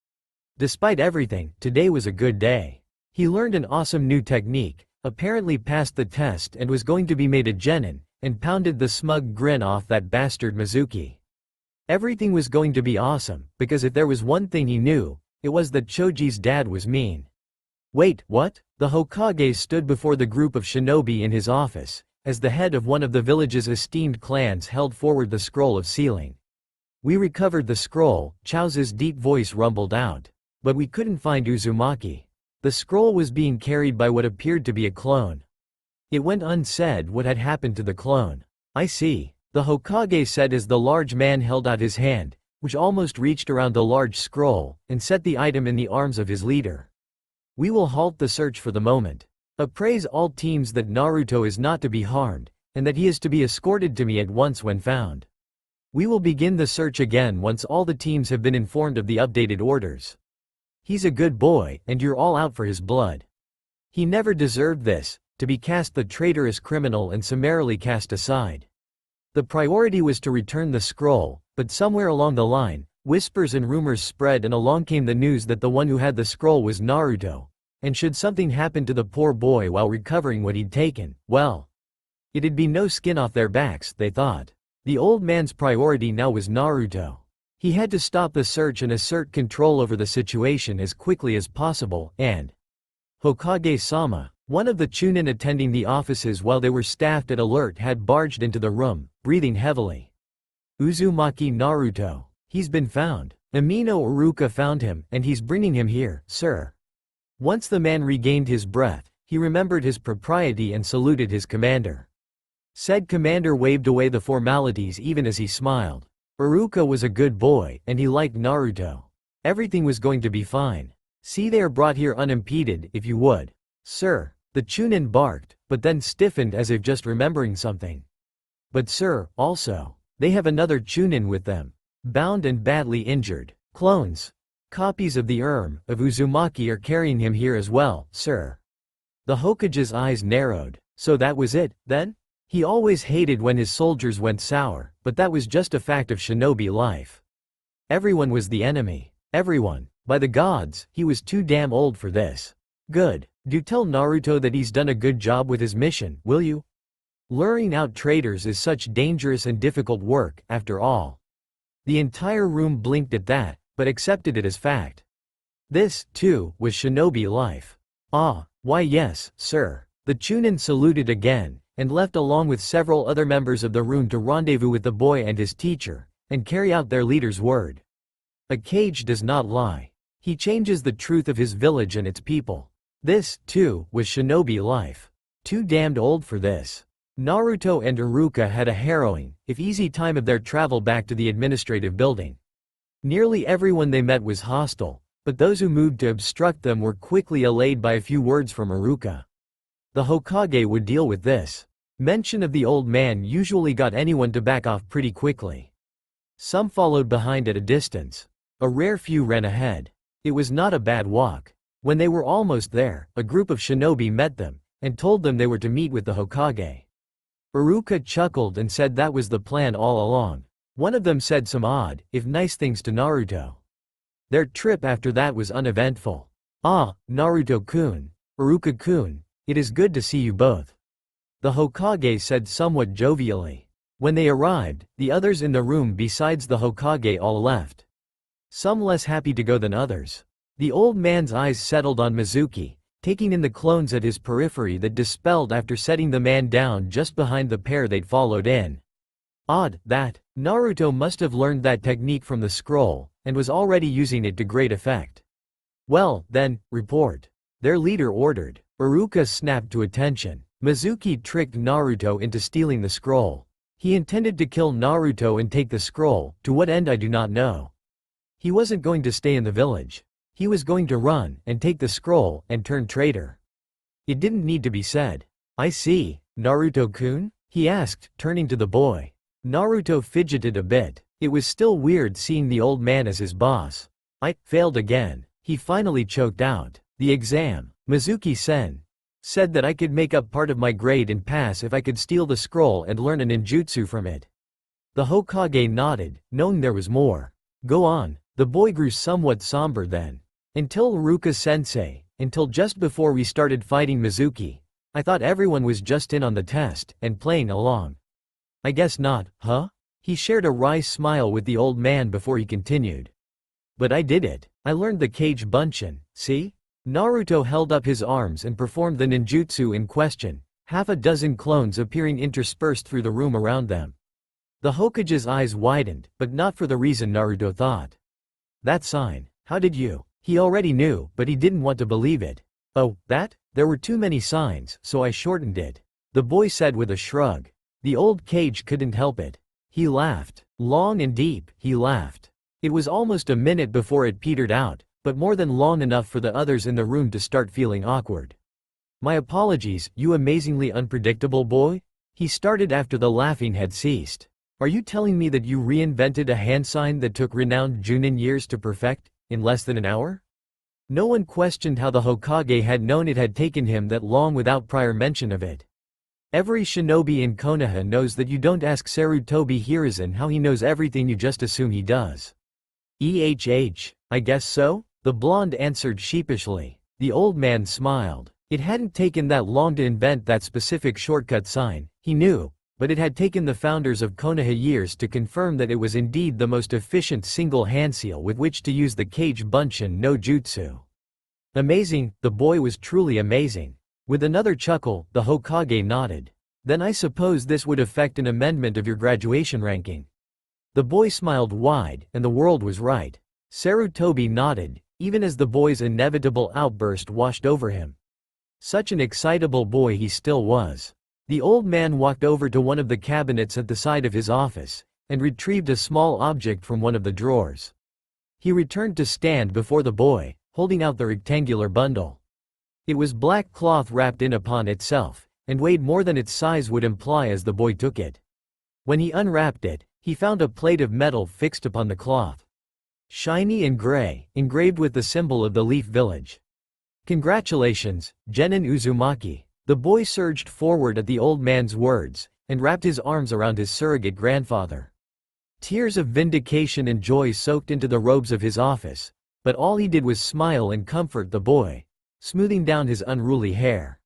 Despite everything, today was a good day. He learned an awesome new technique, apparently passed the test and was going to be made a genin, and pounded the smug grin off that bastard Mizuki. Everything was going to be awesome, because if there was one thing he knew, it was that Choji's dad was mean. Wait, what? The Hokage stood before the group of shinobi in his office, as the head of one of the village's esteemed clans held forward the scroll of sealing. We recovered the scroll, Chao's deep voice rumbled out. But we couldn't find Uzumaki. The scroll was being carried by what appeared to be a clone. It went unsaid what had happened to the clone. I see, the Hokage said as the large man held out his hand, which almost reached around the large scroll, and set the item in the arms of his leader. We will halt the search for the moment. Appraise all teams that Naruto is not to be harmed, and that he is to be escorted to me at once when found. We will begin the search again once all the teams have been informed of the updated orders. He's a good boy, and you're all out for his blood. He never deserved this, to be cast the traitorous criminal and summarily cast aside. The priority was to return the scroll, but somewhere along the line, whispers and rumors spread, and along came the news that the one who had the scroll was Naruto, and should something happen to the poor boy while recovering what he'd taken, well, it'd be no skin off their backs, they thought. The old man's priority now was Naruto. He had to stop the search and assert control over the situation as quickly as possible, and Hokage-sama, one of the Chunin attending the offices while they were staffed at alert, had barged into the room, breathing heavily. Uzumaki Naruto. He's been found. Amino Iruka found him, and he's bringing him here, sir. Once the man regained his breath, he remembered his propriety and saluted his commander. Said commander waved away the formalities even as he smiled. Iruka was a good boy, and he liked Naruto. Everything was going to be fine. See, they are brought here unimpeded, if you would. Sir, the Chunin barked, but then stiffened as if just remembering something. But sir, also, they have another Chunin with them. Bound and badly injured. Clones. Copies of the of Uzumaki are carrying him here as well, sir. The Hokage's eyes narrowed. So that was it, then? He always hated when his soldiers went sour, but that was just a fact of shinobi life. Everyone was the enemy. Everyone. By the gods, he was too damn old for this. Good. Do tell Naruto that he's done a good job with his mission, will you? Luring out traitors is such dangerous and difficult work, after all. The entire room blinked at that, but accepted it as fact. This, too, was shinobi life. Ah, why yes, sir. The Chunin saluted again, and left along with several other members of the room to rendezvous with the boy and his teacher, and carry out their leader's word. A cage does not lie. He changes the truth of his village and its people. This, too, was shinobi life. Too damned old for this. Naruto and Iruka had a harrowing, if easy time of their travel back to the administrative building. Nearly everyone they met was hostile, but those who moved to obstruct them were quickly allayed by a few words from Iruka. The Hokage would deal with this. Mention of the old man usually got anyone to back off pretty quickly. Some followed behind at a distance. A rare few ran ahead. It was not a bad walk. When they were almost there, a group of shinobi met them, and told them they were to meet with the Hokage. Iruka chuckled and said that was the plan all along. One of them said some odd, if nice things to Naruto. Their trip after that was uneventful. "Ah, Naruto-kun, Iruka-kun, it is good to see you both," the Hokage said somewhat jovially. When they arrived, the others in the room besides the Hokage all left. Some less happy to go than others. The old man's eyes settled on Mizuki, taking in the clones at his periphery that dispelled after setting the man down just behind the pair they'd followed in. Odd, that. Naruto must have learned that technique from the scroll, and was already using it to great effect. "Well, then, report," their leader ordered. Iruka snapped to attention. Mizuki tricked Naruto into stealing the scroll. He intended to kill Naruto and take the scroll, to what end I do not know. He wasn't going to stay in the village. He was going to run, and take the scroll, and turn traitor. It didn't need to be said. "I see, Naruto-kun?" he asked, turning to the boy. Naruto fidgeted a bit. It was still weird seeing the old man as his boss. "I failed again," he finally choked out. "The exam. Mizuki-sen said that I could make up part of my grade and pass if I could steal the scroll and learn a ninjutsu from it." The Hokage nodded, knowing there was more. "Go on." The boy grew somewhat somber then. "Until Iruka-sensei, until just before we started fighting Mizuki, I thought everyone was just in on the test, and playing along. I guess not, huh?" He shared a wry smile with the old man before he continued. "But I did it. I learned the Kage Bunshin, see?" Naruto held up his arms and performed the ninjutsu in question, half a dozen clones appearing interspersed through the room around them. The Hokage's eyes widened, but not for the reason Naruto thought. "That sign, how did you?" He already knew, but he didn't want to believe it. "Oh, that? There were too many signs, so I shortened it," the boy said with a shrug. The old Kage couldn't help it. He laughed. Long and deep, he laughed. It was almost a minute before it petered out, but more than long enough for the others in the room to start feeling awkward. "My apologies, you amazingly unpredictable boy," he started after the laughing had ceased. "Are you telling me that you reinvented a hand sign that took renowned Junin years to perfect, in less than an hour?" No one questioned how the Hokage had known it had taken him that long without prior mention of it. Every shinobi in Konoha knows that you don't ask Sarutobi Hiruzen how he knows everything, you just assume he does. I guess so," the blonde answered sheepishly. The old man smiled. It hadn't taken that long to invent that specific shortcut sign, he knew, but it had taken the founders of Konoha years to confirm that it was indeed the most efficient single hand seal with which to use the Kage Bunshin no Jutsu. Amazing, the boy was truly amazing. With another chuckle, the Hokage nodded. "Then I suppose this would affect an amendment of your graduation ranking." The boy smiled wide, and the world was right. Sarutobi nodded, even as the boy's inevitable outburst washed over him. Such an excitable boy he still was. The old man walked over to one of the cabinets at the side of his office, and retrieved a small object from one of the drawers. He returned to stand before the boy, holding out the rectangular bundle. It was black cloth wrapped in upon itself, and weighed more than its size would imply as the boy took it. When he unwrapped it, he found a plate of metal fixed upon the cloth. Shiny and gray, engraved with the symbol of the Leaf Village. "Congratulations, Genin Uzumaki." The boy surged forward at the old man's words, and wrapped his arms around his surrogate grandfather. Tears of vindication and joy soaked into the robes of his office, but all he did was smile and comfort the boy, smoothing down his unruly hair.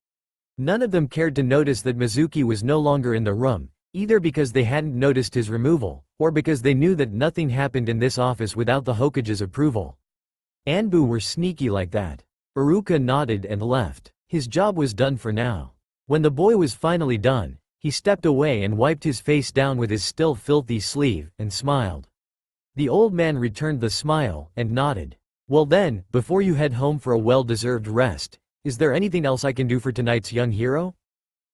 None of them cared to notice that Mizuki was no longer in the room, either because they hadn't noticed his removal, or because they knew that nothing happened in this office without the Hokage's approval. Anbu were sneaky like that. Iruka nodded and left. His job was done for now. When the boy was finally done, he stepped away and wiped his face down with his still filthy sleeve, and smiled. The old man returned the smile, and nodded. "Well then, before you head home for a well-deserved rest, is there anything else I can do for tonight's young hero?"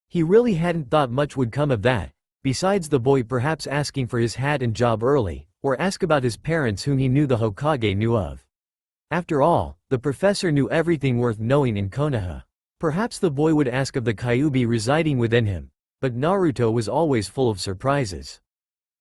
He really hadn't thought much would come of that, besides the boy perhaps asking for his hat and job early, or ask about his parents whom he knew the Hokage knew of. After all, the professor knew everything worth knowing in Konoha. Perhaps the boy would ask of the Kyuubi residing within him, but Naruto was always full of surprises.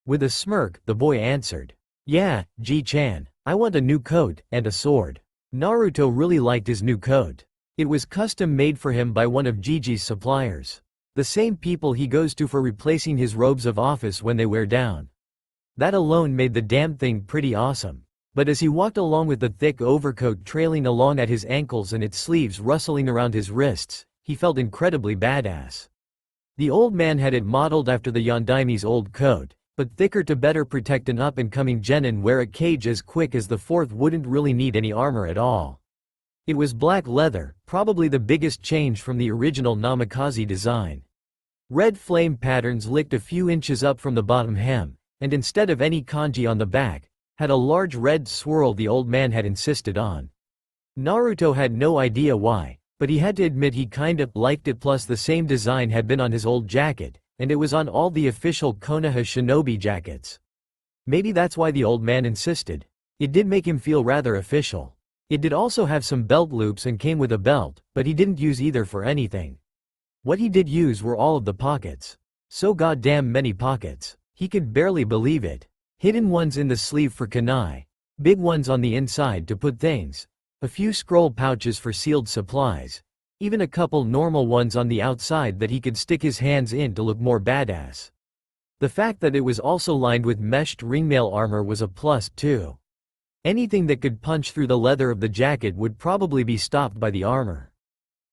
With a smirk, the boy answered, "Yeah, Ji-chan, I want a new coat, and a sword." Naruto really liked his new coat. It was custom made for him by one of Gigi's suppliers. The same people he goes to for replacing his robes of office when they wear down. That alone made the damn thing pretty awesome. But as he walked along with the thick overcoat trailing along at his ankles and its sleeves rustling around his wrists, he felt incredibly badass. The old man had it modeled after the Yondaime's old coat, but thicker to better protect an up-and-coming genin wear a cage as quick as the fourth wouldn't really need any armor at all. It was black leather, probably the biggest change from the original Namikaze design. Red flame patterns licked a few inches up from the bottom hem, and instead of any kanji on the back, had a large red swirl the old man had insisted on. Naruto had no idea why, but he had to admit he kinda liked it, plus the same design had been on his old jacket, and it was on all the official Konoha shinobi jackets. Maybe that's why the old man insisted. It did make him feel rather official. It did also have some belt loops and came with a belt, but he didn't use either for anything. What he did use were all of the pockets. So goddamn many pockets. He could barely believe it. Hidden ones in the sleeve for kunai, big ones on the inside to put things, a few scroll pouches for sealed supplies, even a couple normal ones on the outside that he could stick his hands in to look more badass. The fact that it was also lined with meshed ringmail armor was a plus too. Anything that could punch through the leather of the jacket would probably be stopped by the armor.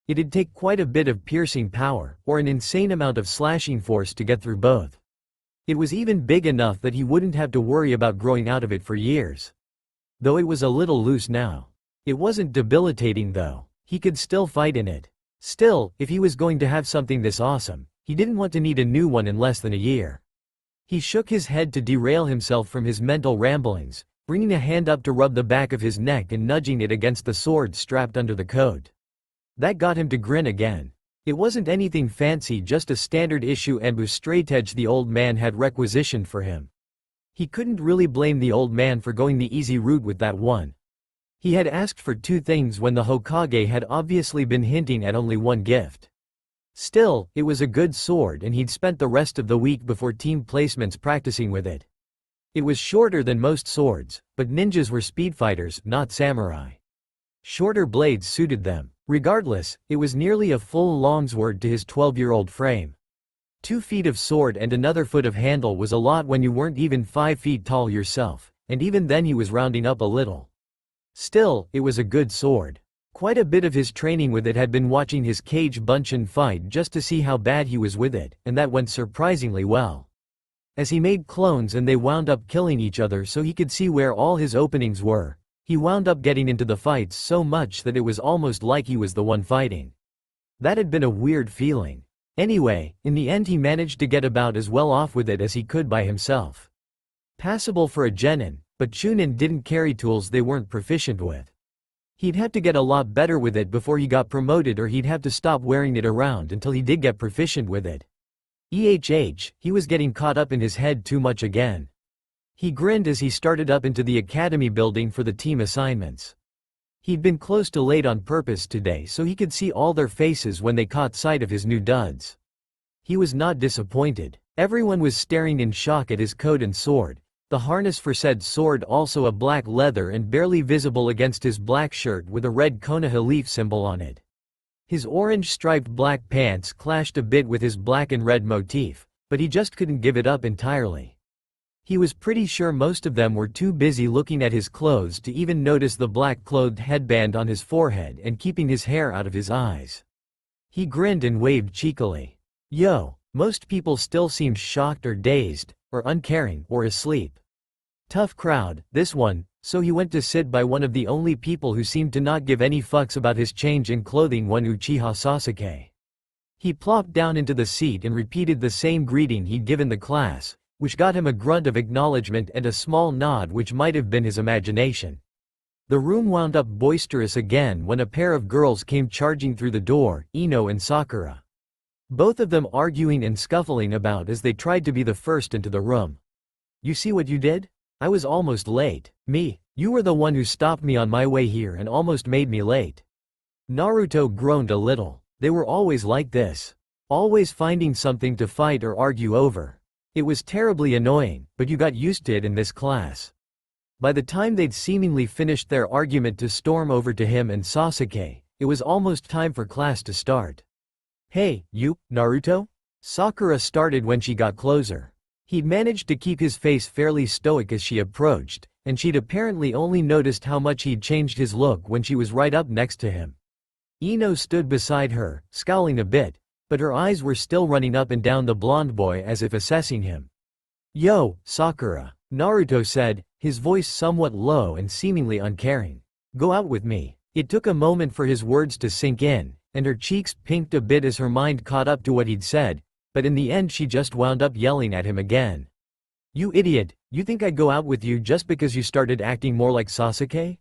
It'd take quite a bit of piercing power, or an insane amount of slashing force to get through both. It was even big enough that he wouldn't have to worry about growing out of it for years. Though it was a little loose now. It wasn't debilitating though, he could still fight in it. Still, if he was going to have something this awesome, he didn't want to need a new one in less than a year. He shook his head to derail himself from his mental ramblings, bringing a hand up to rub the back of his neck and nudging it against the sword strapped under the coat. That got him to grin again. It wasn't anything fancy, just a standard issue ambu straightedge the old man had requisitioned for him. He couldn't really blame the old man for going the easy route with that one. He had asked for two things when the Hokage had obviously been hinting at only one gift. Still, it was a good sword and he'd spent the rest of the week before team placements practicing with it. It was shorter than most swords, but ninjas were speedfighters, not samurai. Shorter blades suited them. Regardless, it was nearly a full longsword to his 12-year-old frame. 2 feet of sword and another foot of handle was a lot when you weren't even 5 feet tall yourself, and even then he was rounding up a little. Still, it was a good sword. Quite a bit of his training with it had been watching his Kage Bunshin fight just to see how bad he was with it, and that went surprisingly well. As he made clones and they wound up killing each other so he could see where all his openings were, he wound up getting into the fights so much that it was almost like he was the one fighting. That had been a weird feeling. Anyway, in the end he managed to get about as well off with it as he could by himself. Passable for a genin, but Chunin didn't carry tools they weren't proficient with. He'd have to get a lot better with it before he got promoted, or he'd have to stop wearing it around until he did get proficient with it. He was getting caught up in his head too much again. He grinned as he started up into the academy building for the team assignments. He'd been close to late on purpose today so he could see all their faces when they caught sight of his new duds. He was not disappointed. Everyone was staring in shock at his coat and sword, the harness for said sword also a black leather and barely visible against his black shirt with a red Konoha leaf symbol on it. His orange striped black pants clashed a bit with his black and red motif, but he just couldn't give it up entirely. He was pretty sure most of them were too busy looking at his clothes to even notice the black-clothed headband on his forehead and keeping his hair out of his eyes. He grinned and waved cheekily. Yo, most people still seemed shocked or dazed, or uncaring, or asleep. Tough crowd, this one, so he went to sit by one of the only people who seemed to not give any fucks about his change in clothing, one Uchiha Sasuke. He plopped down into the seat and repeated the same greeting he'd given the class, which got him a grunt of acknowledgement and a small nod which might have been his imagination. The room wound up boisterous again when a pair of girls came charging through the door, Ino and Sakura. Both of them arguing and scuffling about as they tried to be the first into the room. You see what you did? I was almost late. Me, you were the one who stopped me on my way here and almost made me late. Naruto groaned a little. They were always like this. Always finding something to fight or argue over. It was terribly annoying, but you got used to it in this class. By the time they'd seemingly finished their argument to storm over to him and Sasuke, it was almost time for class to start. Hey, you, Naruto? Sakura started when she got closer. He'd managed to keep his face fairly stoic as she approached, and she'd apparently only noticed how much he'd changed his look when she was right up next to him. Ino stood beside her, scowling a bit, but her eyes were still running up and down the blonde boy as if assessing him. Yo, Sakura, Naruto said, his voice somewhat low and seemingly uncaring. Go out with me. It took a moment for his words to sink in, and her cheeks pinked a bit as her mind caught up to what he'd said, but in the end she just wound up yelling at him again. You idiot, you think I'd go out with you just because you started acting more like Sasuke?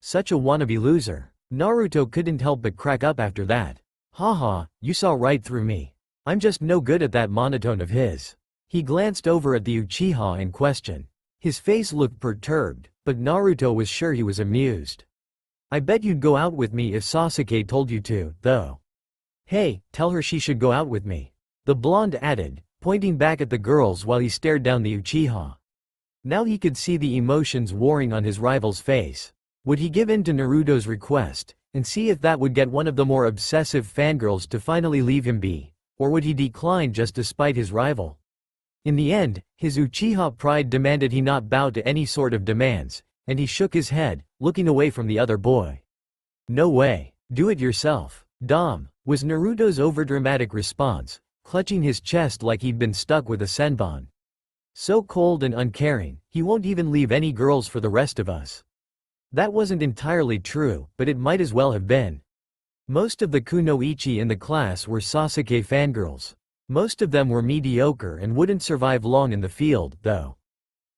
Such a wannabe loser. Naruto couldn't help but crack up after that. Haha, you saw right through me. I'm just no good at that monotone of his. He glanced over at the Uchiha in question. His face looked perturbed, but Naruto was sure he was amused. I bet you'd go out with me if Sasuke told you to, though. Hey, tell her she should go out with me. The blonde added, pointing back at the girls while he stared down the Uchiha. Now he could see the emotions warring on his rival's face. Would he give in to Naruto's request, and see if that would get one of the more obsessive fangirls to finally leave him be, or would he decline just to spite his rival? In the end, his Uchiha pride demanded he not bow to any sort of demands, and he shook his head, looking away from the other boy. No way. Do it yourself. Dom, was Naruto's overdramatic response, clutching his chest like he'd been stuck with a senbon. So cold and uncaring, he won't even leave any girls for the rest of us. That wasn't entirely true, but it might as well have been. Most of the kunoichi in the class were Sasuke fangirls. Most of them were mediocre and wouldn't survive long in the field, though.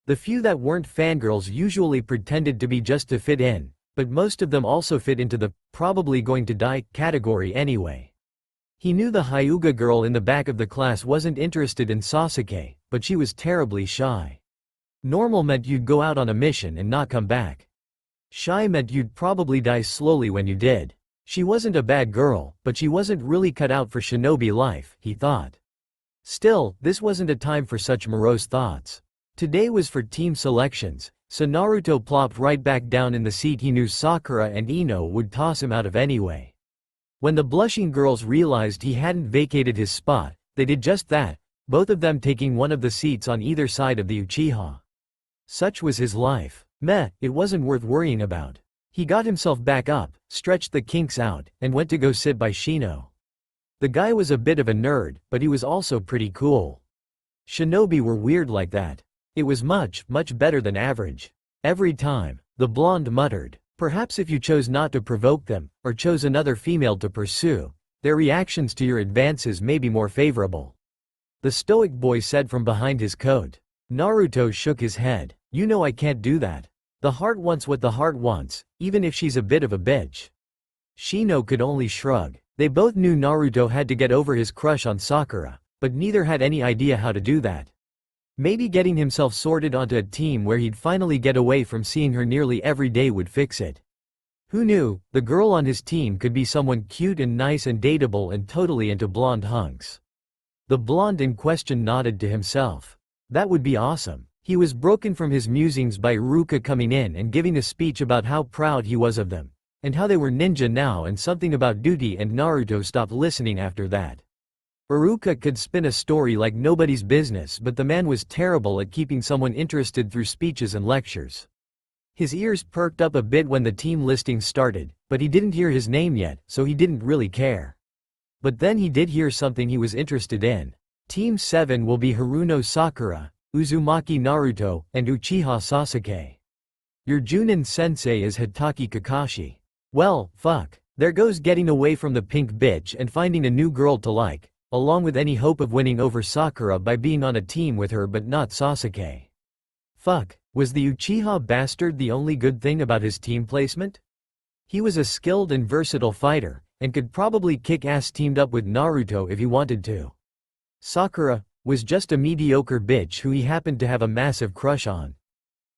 The few that weren't fangirls usually pretended to be just to fit in, but most of them also fit into the probably going to die category anyway. He knew the Hyuga girl in the back of the class wasn't interested in Sasuke, but she was terribly shy. Normal meant you'd go out on a mission and not come back. Shy meant you'd probably die slowly when you did. She wasn't a bad girl, but she wasn't really cut out for shinobi life, he thought. Still, this wasn't a time for such morose thoughts. Today was for team selections, so Naruto plopped right back down in the seat he knew Sakura and Ino would toss him out of anyway. When the blushing girls realized he hadn't vacated his spot, they did just that, both of them taking one of the seats on either side of the Uchiha. Such was his life. Meh, it wasn't worth worrying about. He got himself back up, stretched the kinks out, and went to go sit by Shino. The guy was a bit of a nerd, but he was also pretty cool. Shinobi were weird like that. It was much, much better than average. Every time, the blonde muttered, perhaps if you chose not to provoke them, or chose another female to pursue, their reactions to your advances may be more favorable. The stoic boy said from behind his coat. Naruto shook his head. You know I can't do that. The heart wants what the heart wants, even if she's a bit of a bitch. Shino could only shrug. They both knew Naruto had to get over his crush on Sakura, but neither had any idea how to do that. Maybe getting himself sorted onto a team where he'd finally get away from seeing her nearly every day would fix it. Who knew, the girl on his team could be someone cute and nice and dateable and totally into blonde hunks. The blonde in question nodded to himself. That would be awesome. He was broken from his musings by Iruka coming in and giving a speech about how proud he was of them, and how they were ninja now and something about duty, and Naruto stopped listening after that. Iruka could spin a story like nobody's business, but the man was terrible at keeping someone interested through speeches and lectures. His ears perked up a bit when the team listing started, but he didn't hear his name yet, so he didn't really care. But then he did hear something he was interested in. Team 7 will be Haruno Sakura, Uzumaki Naruto, and Uchiha Sasuke. Your Junin sensei is Hitaki Kakashi. Well, fuck. There goes getting away from the pink bitch and finding a new girl to like, along with any hope of winning over Sakura by being on a team with her but not Sasuke. Fuck, was the Uchiha bastard the only good thing about his team placement? He was a skilled and versatile fighter, and could probably kick ass teamed up with Naruto if he wanted to. Sakura was just a mediocre bitch who he happened to have a massive crush on.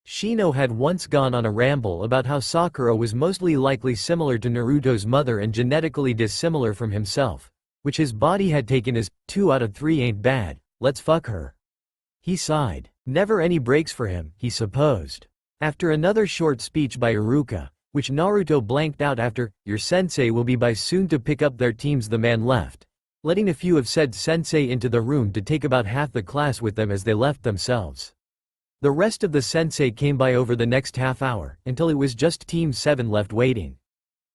Shino had once gone on a ramble about how Sakura was mostly likely similar to Naruto's mother and genetically dissimilar from himself, which his body had taken as, 2 out of 3 ain't bad, let's fuck her. He sighed. Never any breaks for him, he supposed. After another short speech by Iruka, which Naruto blanked out after, your sensei will be by soon to pick up their teams, the man left, letting a few of said sensei into the room to take about half the class with them as they left themselves. The rest of the sensei came by over the next half hour, until it was just Team 7 left waiting.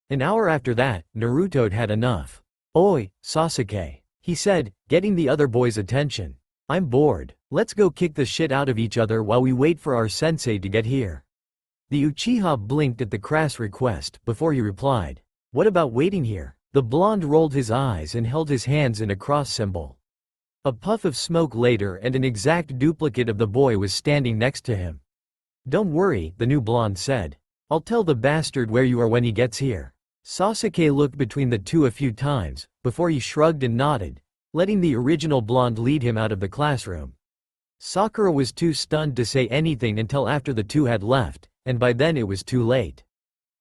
An hour after that, Naruto'd had enough. Oi, Sasuke, he said, getting the other boys' attention. I'm bored, let's go kick the shit out of each other while we wait for our sensei to get here. The Uchiha blinked at the crass request before he replied. What about waiting here? The blonde rolled his eyes and held his hands in a cross symbol. A puff of smoke later and an exact duplicate of the boy was standing next to him. Don't worry, the new blonde said. I'll tell the bastard where you are when he gets here. Sasuke looked between the two a few times, before he shrugged and nodded, letting the original blonde lead him out of the classroom. Sakura was too stunned to say anything until after the two had left, and by then it was too late.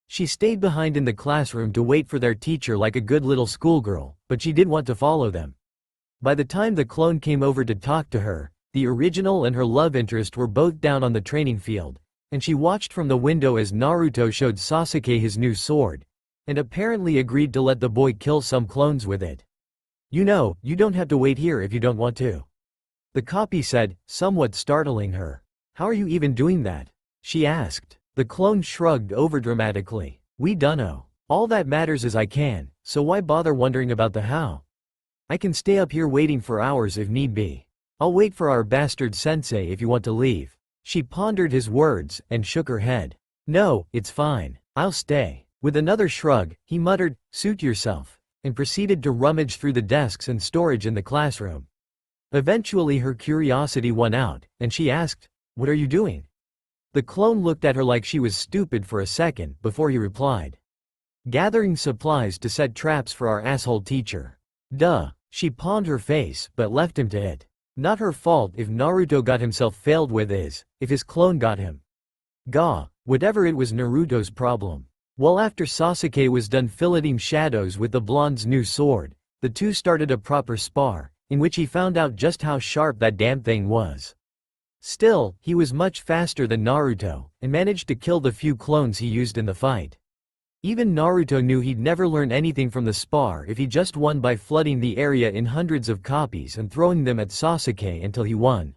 She stayed behind in the classroom to wait for their teacher like a good little schoolgirl, but she didn't want to follow them. By the time the clone came over to talk to her, the original and her love interest were both down on the training field, and she watched from the window as Naruto showed Sasuke his new sword, and apparently agreed to let the boy kill some clones with it. You know, you don't have to wait here if you don't want to. The copy said, somewhat startling her. How are you even doing that? She asked. The clone shrugged overdramatically. We dunno. All that matters is I can, so why bother wondering about the how? I can stay up here waiting for hours if need be. I'll wait for our bastard sensei if you want to leave. She pondered his words and shook her head. No, it's fine. I'll stay. With another shrug, he muttered, suit yourself, and proceeded to rummage through the desks and storage in the classroom. Eventually her curiosity won out, and she asked, what are you doing? The clone looked at her like she was stupid for a second before he replied. Gathering supplies to set traps for our asshole teacher. Duh. She pawned her face but left him to it. Not her fault if Naruto got himself failed with if his clone got him. Gah, whatever it was Naruto's problem. Well, after Sasuke was done filleting shadows with the blonde's new sword, the two started a proper spar, in which he found out just how sharp that damn thing was. Still, he was much faster than Naruto, and managed to kill the few clones he used in the fight. Even Naruto knew he'd never learn anything from the spar if he just won by flooding the area in hundreds of copies and throwing them at Sasuke until he won.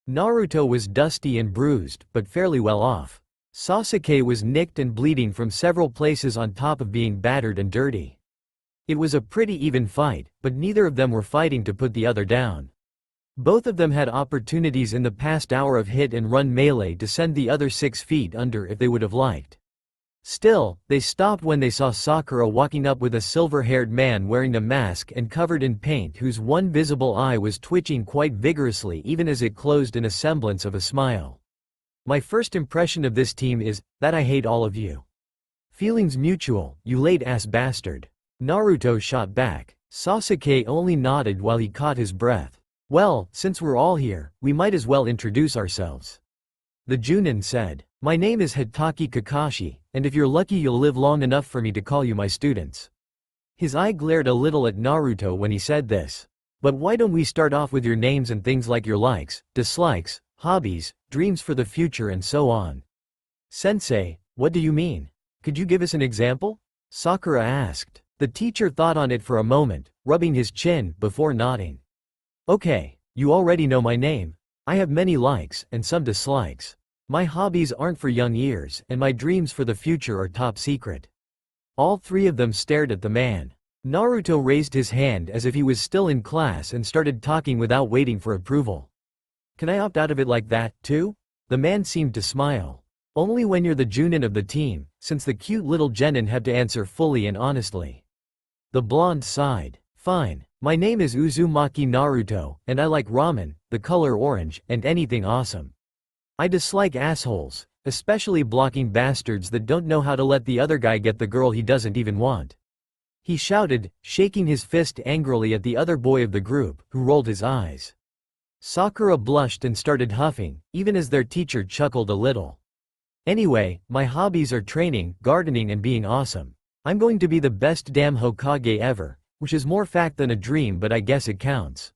Naruto was dusty and bruised, but fairly well off. Sasuke was nicked and bleeding from several places on top of being battered and dirty. It was a pretty even fight, but neither of them were fighting to put the other down. Both of them had opportunities in the past hour of hit and run melee to send the other 6 feet under if they would have liked. Still, they stopped when they saw Sakura walking up with a silver-haired man wearing a mask and covered in paint whose one visible eye was twitching quite vigorously even as it closed in a semblance of a smile. My first impression of this team is, that I hate all of you. Feelings mutual, you late-ass bastard. Naruto shot back. Sasuke only nodded while he caught his breath. Well, since we're all here, we might as well introduce ourselves. The Junin said. My name is Hitaki Kakashi, and if you're lucky you'll live long enough for me to call you my students. His eye glared a little at Naruto when he said this. But why don't we start off with your names and things like your likes, dislikes, hobbies, dreams for the future and so on. Sensei, what do you mean? Could you give us an example? Sakura asked. The teacher thought on it for a moment, rubbing his chin before nodding. Okay, you already know my name. I have many likes and some dislikes. My hobbies aren't for young ears and my dreams for the future are top secret. All 3 of them stared at the man. Naruto raised his hand as if he was still in class and started talking without waiting for approval. Can I opt out of it like that, too? The man seemed to smile. Only when you're the Junin of the team, since the cute little genin had to answer fully and honestly. The blonde sighed. Fine. My name is Uzumaki Naruto, and I like ramen, the color orange, and anything awesome. I dislike assholes, especially blocking bastards that don't know how to let the other guy get the girl he doesn't even want. He shouted, shaking his fist angrily at the other boy of the group, who rolled his eyes. Sakura blushed and started huffing, even as their teacher chuckled a little. Anyway, my hobbies are training, gardening and being awesome. I'm going to be the best damn Hokage ever, which is more fact than a dream but I guess it counts.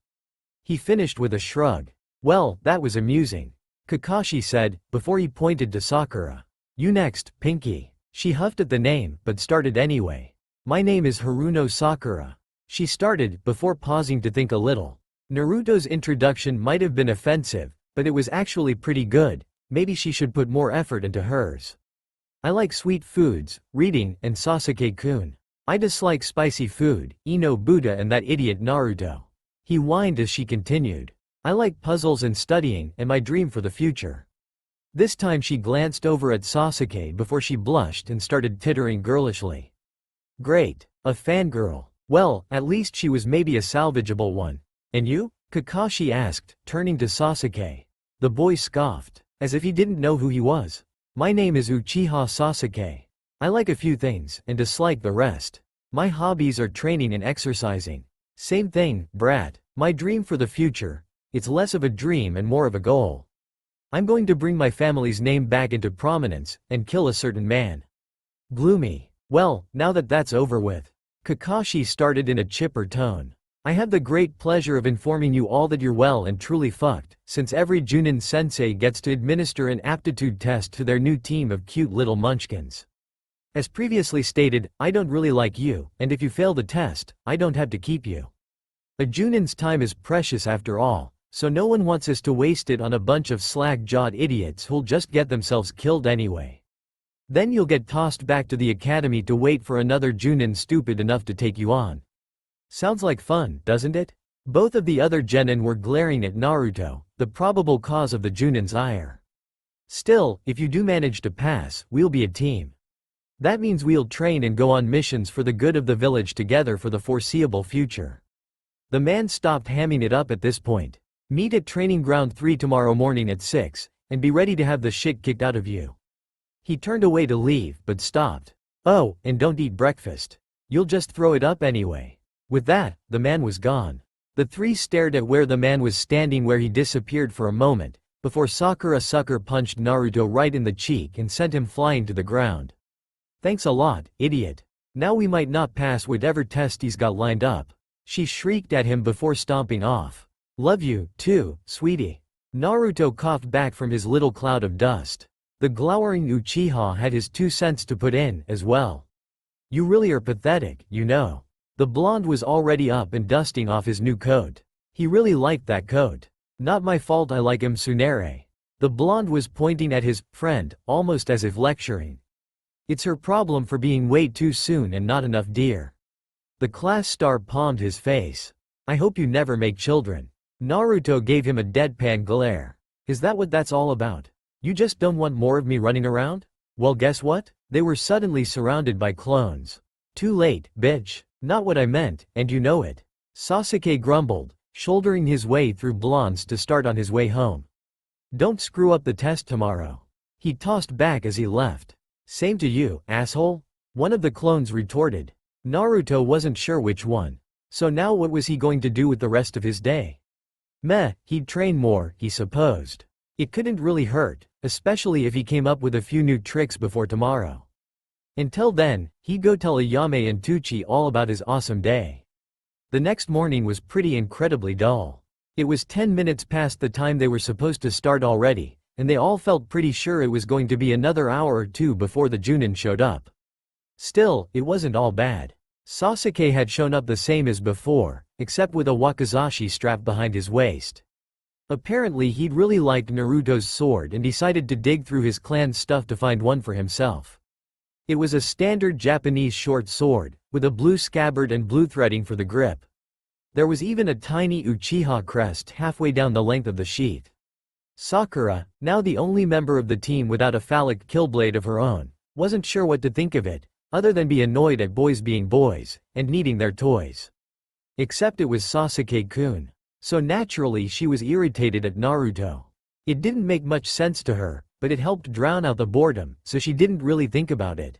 He finished with a shrug. Well, that was amusing, Kakashi said, before he pointed to Sakura. You next, Pinky. She huffed at the name, but started anyway. My name is Haruno Sakura. She started, before pausing to think a little. Naruto's introduction might have been offensive, but it was actually pretty good. Maybe she should put more effort into hers. I like sweet foods, reading, and Sasuke-kun. I dislike spicy food, Ino Buddha and that idiot Naruto. He whined as she continued. I like puzzles and studying, and my dream for the future. This time she glanced over at Sasuke before she blushed and started tittering girlishly. Great. A fangirl. Well, at least she was maybe a salvageable one. And you? Kakashi asked, turning to Sasuke. The boy scoffed, as if he didn't know who he was. My name is Uchiha Sasuke. I like a few things, and dislike the rest. My hobbies are training and exercising. Same thing, brat. My dream for the future. It's less of a dream and more of a goal. I'm going to bring my family's name back into prominence, and kill a certain man. Gloomy. Well, now that that's over with. Kakashi started in a chipper tone. I have the great pleasure of informing you all that you're well and truly fucked, since every Junin sensei gets to administer an aptitude test to their new team of cute little munchkins. As previously stated, I don't really like you, and if you fail the test, I don't have to keep you. A Junin's time is precious after all, so no one wants us to waste it on a bunch of slack-jawed idiots who'll just get themselves killed anyway. Then you'll get tossed back to the academy to wait for another Junin stupid enough to take you on. Sounds like fun, doesn't it? Both of the other genin were glaring at Naruto, the probable cause of the Junin's ire. Still, if you do manage to pass, we'll be a team. That means we'll train and go on missions for the good of the village together for the foreseeable future. The man stopped hamming it up at this point. Meet at Training Ground 3 tomorrow morning at 6, and be ready to have the shit kicked out of you. He turned away to leave, but stopped. Oh, and don't eat breakfast. You'll just throw it up anyway. With that, the man was gone. The three stared at where the man was standing, where he disappeared for a moment, before Sakura sucker punched Naruto right in the cheek and sent him flying to the ground. Thanks a lot, idiot. Now we might not pass whatever test he's got lined up. She shrieked at him before stomping off. Love you, too, sweetie. Naruto coughed back from his little cloud of dust. The glowering Uchiha had his 2 cents to put in, as well. You really are pathetic, you know. The blonde was already up and dusting off his new coat. He really liked that coat. Not my fault I like him, Tsunere. The blonde was pointing at his friend, almost as if lecturing. It's her problem for being way too soon and not enough dear. The class star palmed his face. I hope you never make children. Naruto gave him a deadpan glare. Is that what that's all about? You just don't want more of me running around? Well, guess what? They were suddenly surrounded by clones. Too late, bitch. Not what I meant, and you know it. Sasuke grumbled, shouldering his way through blondes to start on his way home. Don't screw up the test tomorrow. He tossed back as he left. Same to you, asshole. One of the clones retorted. Naruto wasn't sure which one. So now what was he going to do with the rest of his day? Meh, he'd train more, he supposed. It couldn't really hurt, especially if he came up with a few new tricks before tomorrow. Until then, he'd go tell Ayame and Tucci all about his awesome day. The next morning was pretty incredibly dull. It was 10 minutes past the time they were supposed to start already, and they all felt pretty sure it was going to be another hour or two before the Junin showed up. Still, it wasn't all bad. Sasuke had shown up the same as before, except with a wakizashi strapped behind his waist. Apparently he'd really liked Naruto's sword and decided to dig through his clan's stuff to find one for himself. It was a standard Japanese short sword, with a blue scabbard and blue threading for the grip. There was even a tiny Uchiha crest halfway down the length of the sheath. Sakura, now the only member of the team without a phallic killblade of her own, wasn't sure what to think of it, other than be annoyed at boys being boys, and needing their toys. Except it was Sasuke-kun. So naturally she was irritated at Naruto. It didn't make much sense to her, but it helped drown out the boredom, so she didn't really think about it.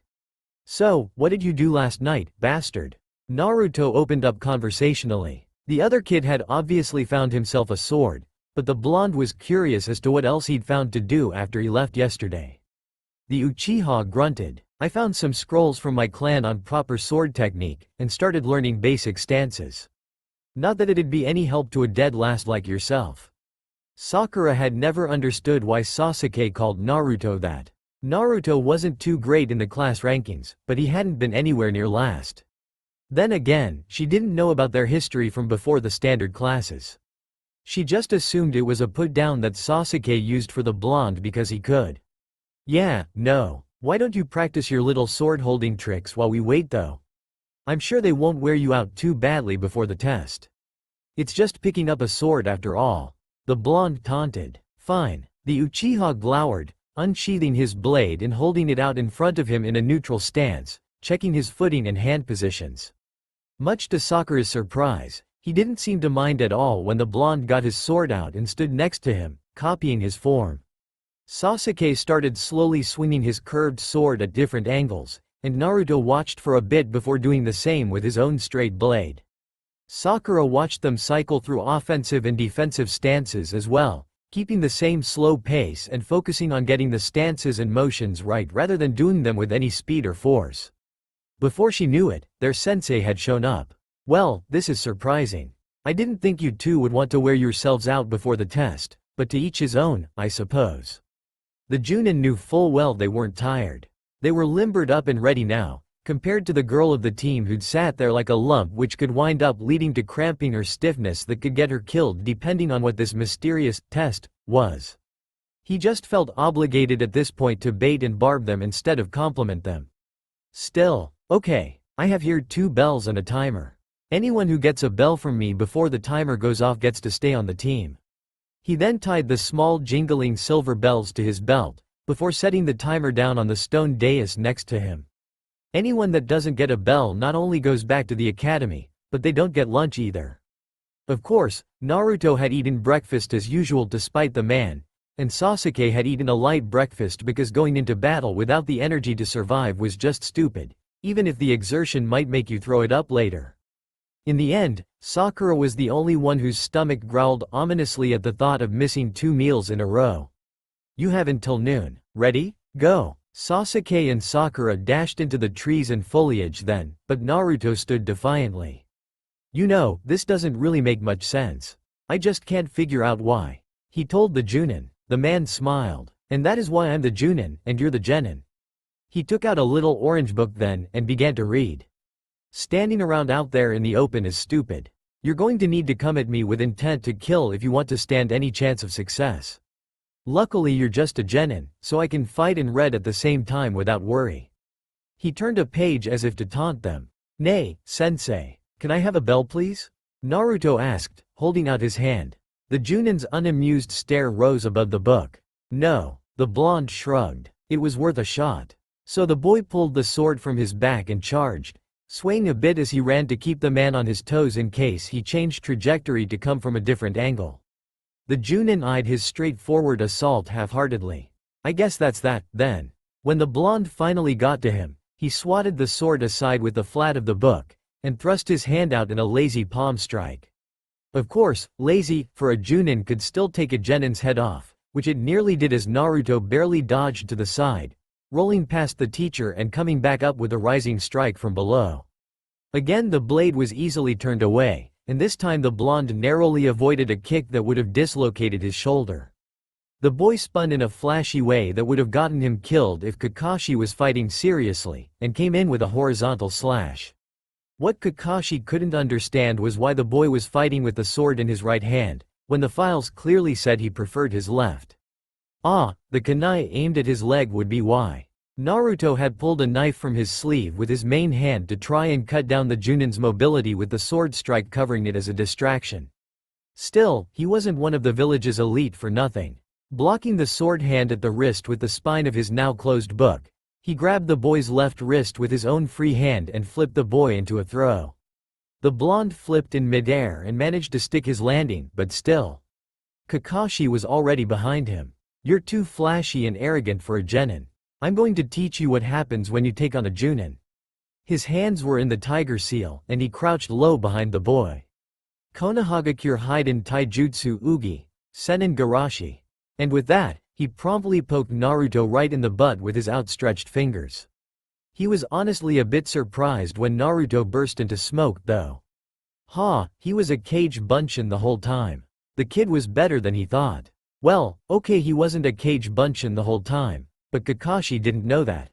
So, what did you do last night, bastard? Naruto opened up conversationally. The other kid had obviously found himself a sword, but the blonde was curious as to what else he'd found to do after he left yesterday. The Uchiha grunted. I found some scrolls from my clan on proper sword technique, and started learning basic stances. Not that it'd be any help to a dead last like yourself. Sakura had never understood why Sasuke called Naruto that. Naruto wasn't too great in the class rankings, but he hadn't been anywhere near last. Then again, she didn't know about their history from before the standard classes. She just assumed it was a put-down that Sasuke used for the blonde because he could. Yeah, no. Why don't you practice your little sword-holding tricks while we wait though? I'm sure they won't wear you out too badly before the test. It's just picking up a sword after all. The blonde taunted. Fine. The Uchiha glowered, unsheathing his blade and holding it out in front of him in a neutral stance, checking his footing and hand positions. Much to Sakura's surprise, he didn't seem to mind at all when the blonde got his sword out and stood next to him, copying his form. Sasuke started slowly swinging his curved sword at different angles, and Naruto watched for a bit before doing the same with his own straight blade. Sakura watched them cycle through offensive and defensive stances as well, keeping the same slow pace and focusing on getting the stances and motions right rather than doing them with any speed or force. Before she knew it, their sensei had shown up. Well, this is surprising. I didn't think you two would want to wear yourselves out before the test, but to each his own, I suppose. The Junin knew full well they weren't tired. They were limbered up and ready now, compared to the girl of the team who'd sat there like a lump which could wind up leading to cramping or stiffness that could get her killed depending on what this mysterious test was. He just felt obligated at this point to bait and barb them instead of compliment them. Still, okay, I have here 2 bells and a timer. Anyone who gets a bell from me before the timer goes off gets to stay on the team. He then tied the small jingling silver bells to his belt, before setting the timer down on the stone dais next to him. Anyone that doesn't get a bell not only goes back to the academy, but they don't get lunch either. Of course, Naruto had eaten breakfast as usual despite the man, and Sasuke had eaten a light breakfast because going into battle without the energy to survive was just stupid, even if the exertion might make you throw it up later. In the end, Sakura was the only one whose stomach growled ominously at the thought of missing 2 meals in a row. You have until noon. Ready? Go! Sasuke and Sakura dashed into the trees and foliage then, but Naruto stood defiantly. You know, this doesn't really make much sense. I just can't figure out why. He told the Junin. The man smiled. And that is why I'm the Junin, and you're the Genin. He took out a little orange book then, and began to read. Standing around out there in the open is stupid. You're going to need to come at me with intent to kill if you want to stand any chance of success. Luckily you're just a Genin, so I can fight and read at the same time without worry. He turned a page as if to taunt them. Nay, sensei, can I have a bell please? Naruto asked, holding out his hand. The Junin's unamused stare rose above the book. No, the blonde shrugged. It was worth a shot. So the boy pulled the sword from his back and charged, swaying a bit as he ran to keep the man on his toes in case he changed trajectory to come from a different angle. The Junin eyed his straightforward assault half-heartedly. I guess that's that, then. When the blonde finally got to him, he swatted the sword aside with the flat of the book, and thrust his hand out in a lazy palm strike. Of course, lazy, for a Junin could still take a Genin's head off, which it nearly did as Naruto barely dodged to the side, rolling past the teacher and coming back up with a rising strike from below. Again the blade was easily turned away, and this time the blonde narrowly avoided a kick that would have dislocated his shoulder. The boy spun in a flashy way that would have gotten him killed if Kakashi was fighting seriously, and came in with a horizontal slash. What Kakashi couldn't understand was why the boy was fighting with the sword in his right hand, when the files clearly said he preferred his left. Ah, the kunai aimed at his leg would be why. Naruto had pulled a knife from his sleeve with his main hand to try and cut down the Junin's mobility with the sword strike covering it as a distraction. Still, he wasn't one of the village's elite for nothing. Blocking the sword hand at the wrist with the spine of his now closed book, he grabbed the boy's left wrist with his own free hand and flipped the boy into a throw. The blonde flipped in midair and managed to stick his landing, but still. Kakashi was already behind him. You're too flashy and arrogant for a Genin. I'm going to teach you what happens when you take on a Junin. His hands were in the tiger seal, and he crouched low behind the boy. Konohagakure Hiden Taijutsu Ugi, Senin Garashi. And with that, He promptly poked Naruto right in the butt with his outstretched fingers. He was honestly a bit surprised when Naruto burst into smoke though. He was a cage bunchin the whole time. The kid was better than he thought. Well, okay, he wasn't a cage bunchin the whole time, but Kakashi didn't know that.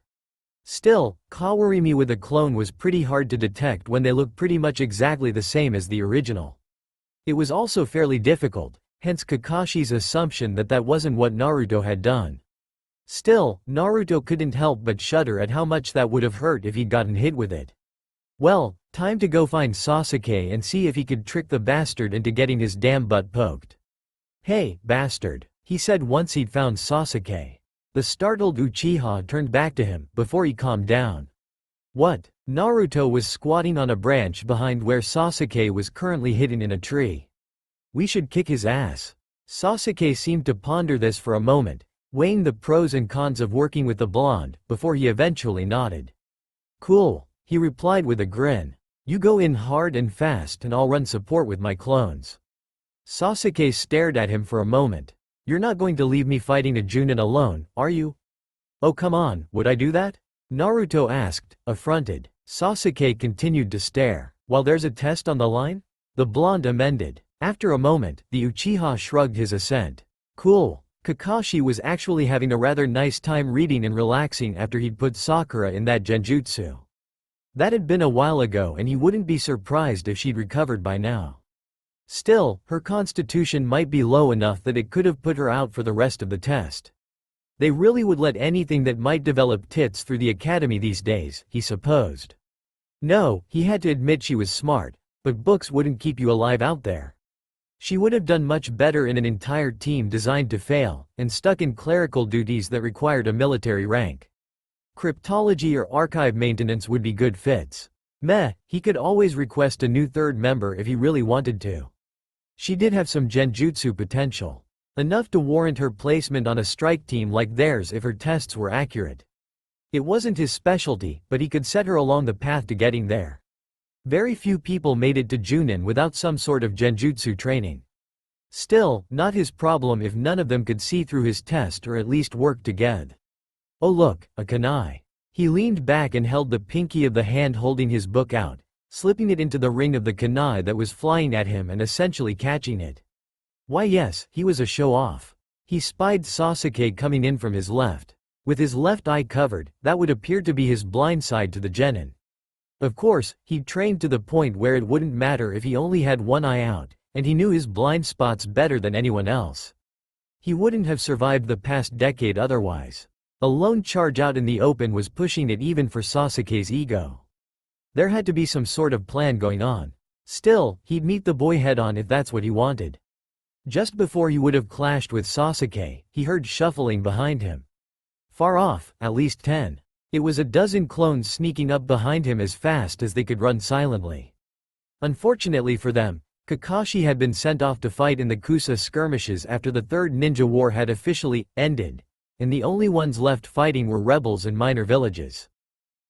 Still, Kawarimi with a clone was pretty hard to detect when they looked pretty much exactly the same as the original. It was also fairly difficult, hence Kakashi's assumption that that wasn't what Naruto had done. Still, Naruto couldn't help but shudder at how much that would have hurt if he'd gotten hit with it. Well, time to go find Sasuke and see if he could trick the bastard into getting his damn butt poked. "Hey, bastard," he said once he'd found Sasuke. The startled Uchiha turned back to him, before he calmed down. What? Naruto was squatting on a branch behind where Sasuke was currently hidden in a tree. "We should kick his ass." Sasuke seemed to ponder this for a moment, weighing the pros and cons of working with the blonde, before he eventually nodded. "Cool," he replied with a grin. "You go in hard and fast and I'll run support with my clones." Sasuke stared at him for a moment. "You're not going to leave me fighting a Junin alone, are you?" "Oh come on, would I do that?" Naruto asked, affronted. Sasuke continued to stare. "While there's a test on the line?" the blonde amended. After a moment, the Uchiha shrugged his assent. Cool. Kakashi was actually having a rather nice time reading and relaxing after he'd put Sakura in that genjutsu. That had been a while ago and he wouldn't be surprised if she'd recovered by now. Still, her constitution might be low enough that it could have put her out for the rest of the test. They really would let anything that might develop tits through the academy these days, he supposed. No, he had to admit she was smart, but books wouldn't keep you alive out there. She would have done much better in an entire team designed to fail, and stuck in clerical duties that required a military rank. Cryptology or archive maintenance would be good fits. He could always request a new third member if he really wanted to. She did have some genjutsu potential. Enough to warrant her placement on a strike team like theirs if her tests were accurate. It wasn't his specialty, but he could set her along the path to getting there. Very few people made it to Junin without some sort of genjutsu training. Still, not his problem if none of them could see through his test or at least work together. Oh look, a kunai. He leaned back and held the pinky of the hand holding his book out, slipping it into the ring of the kunai that was flying at him and essentially catching it. Why yes, he was a show-off. He spied Sasuke coming in from his left. With his left eye covered, that would appear to be his blind side to the genin. Of course, he'd trained to the point where it wouldn't matter if he only had one eye out, and he knew his blind spots better than anyone else. He wouldn't have survived the past decade otherwise. A lone charge out in the open was pushing it even for Sasuke's ego. There had to be some sort of plan going on. Still, he'd meet the boy head-on if that's what he wanted. Just before he would have clashed with Sasuke, he heard shuffling behind him. Far off, at least 10. It was a dozen clones sneaking up behind him as fast as they could run silently. Unfortunately for them, Kakashi had been sent off to fight in the Kusa skirmishes after the Third Ninja War had officially ended, and the only ones left fighting were rebels in minor villages.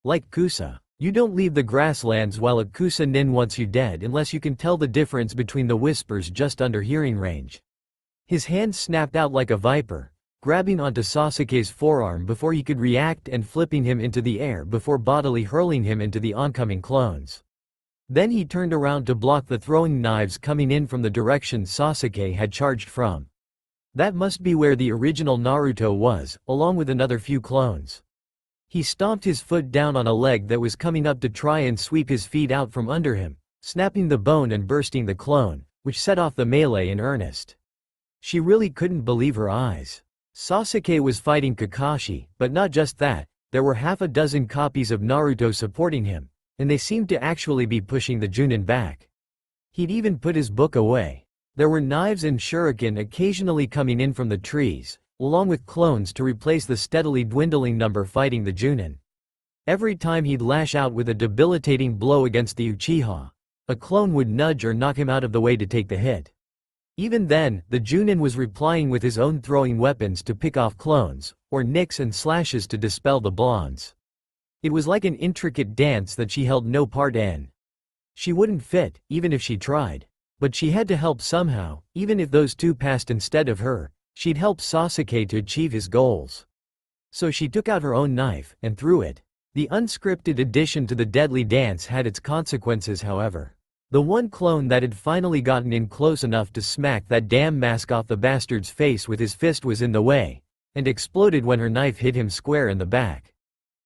Like Kusa. You don't leave the grasslands while a Kusa nin wants you dead unless you can tell the difference between the whispers just under hearing range. His hand snapped out like a viper, grabbing onto Sasuke's forearm before he could react and flipping him into the air before bodily hurling him into the oncoming clones. Then he turned around to block the throwing knives coming in from the direction Sasuke had charged from. That must be where the original Naruto was, along with another few clones. He stomped his foot down on a leg that was coming up to try and sweep his feet out from under him, snapping the bone and bursting the clone, which set off the melee in earnest. She really couldn't believe her eyes. Sasuke was fighting Kakashi, but not just that, there were half a dozen copies of Naruto supporting him, and they seemed to actually be pushing the Junin back. He'd even put his book away. There were knives and shuriken occasionally coming in from the trees, along with clones to replace the steadily dwindling number fighting the Junin. Every time he'd lash out with a debilitating blow against the Uchiha, a clone would nudge or knock him out of the way to take the hit. Even then, the Junin was replying with his own throwing weapons to pick off clones, or nicks and slashes to dispel the blondes. It was like an intricate dance that she held no part in. She wouldn't fit, even if she tried. But she had to help somehow, even if those two passed instead of her, She'd help Sasuke to achieve his goals. So she took out her own knife and threw it. The unscripted addition to the deadly dance had its consequences, however. The one clone that had finally gotten in close enough to smack that damn mask off the bastard's face with his fist was in the way, and exploded when her knife hit him square in the back.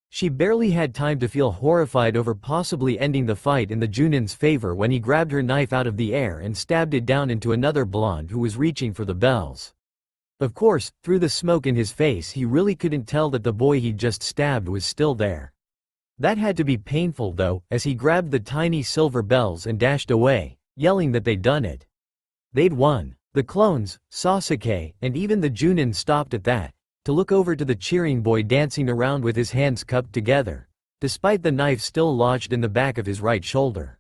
She barely had time to feel horrified over possibly ending the fight in the Junin's favor when he grabbed her knife out of the air and stabbed it down into another blonde who was reaching for the bells. Of course, through the smoke in his face he really couldn't tell that the boy he'd just stabbed was still there. That had to be painful though, as he grabbed the tiny silver bells and dashed away, yelling that they'd done it. They'd won. The clones, Sasuke, and even the Junin stopped at that, to look over to the cheering boy dancing around with his hands cupped together, despite the knife still lodged in the back of his right shoulder.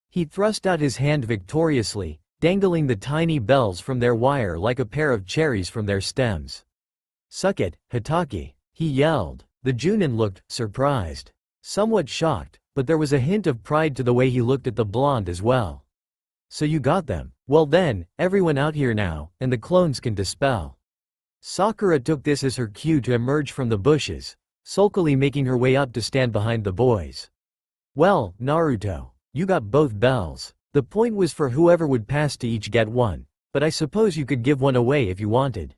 He thrust out his hand victoriously, dangling the tiny bells from their wire like a pair of cherries from their stems. "Suck it, Hitaki," he yelled. The Junin looked surprised. Somewhat shocked, but there was a hint of pride to the way he looked at the blonde as well. "So you got them. Well then, everyone out here now, and the clones can dispel." Sakura took this as her cue to emerge from the bushes, sulkily making her way up to stand behind the boys. "Well, Naruto, you got both bells. The point was for whoever would pass to each get one, but I suppose you could give one away if you wanted,"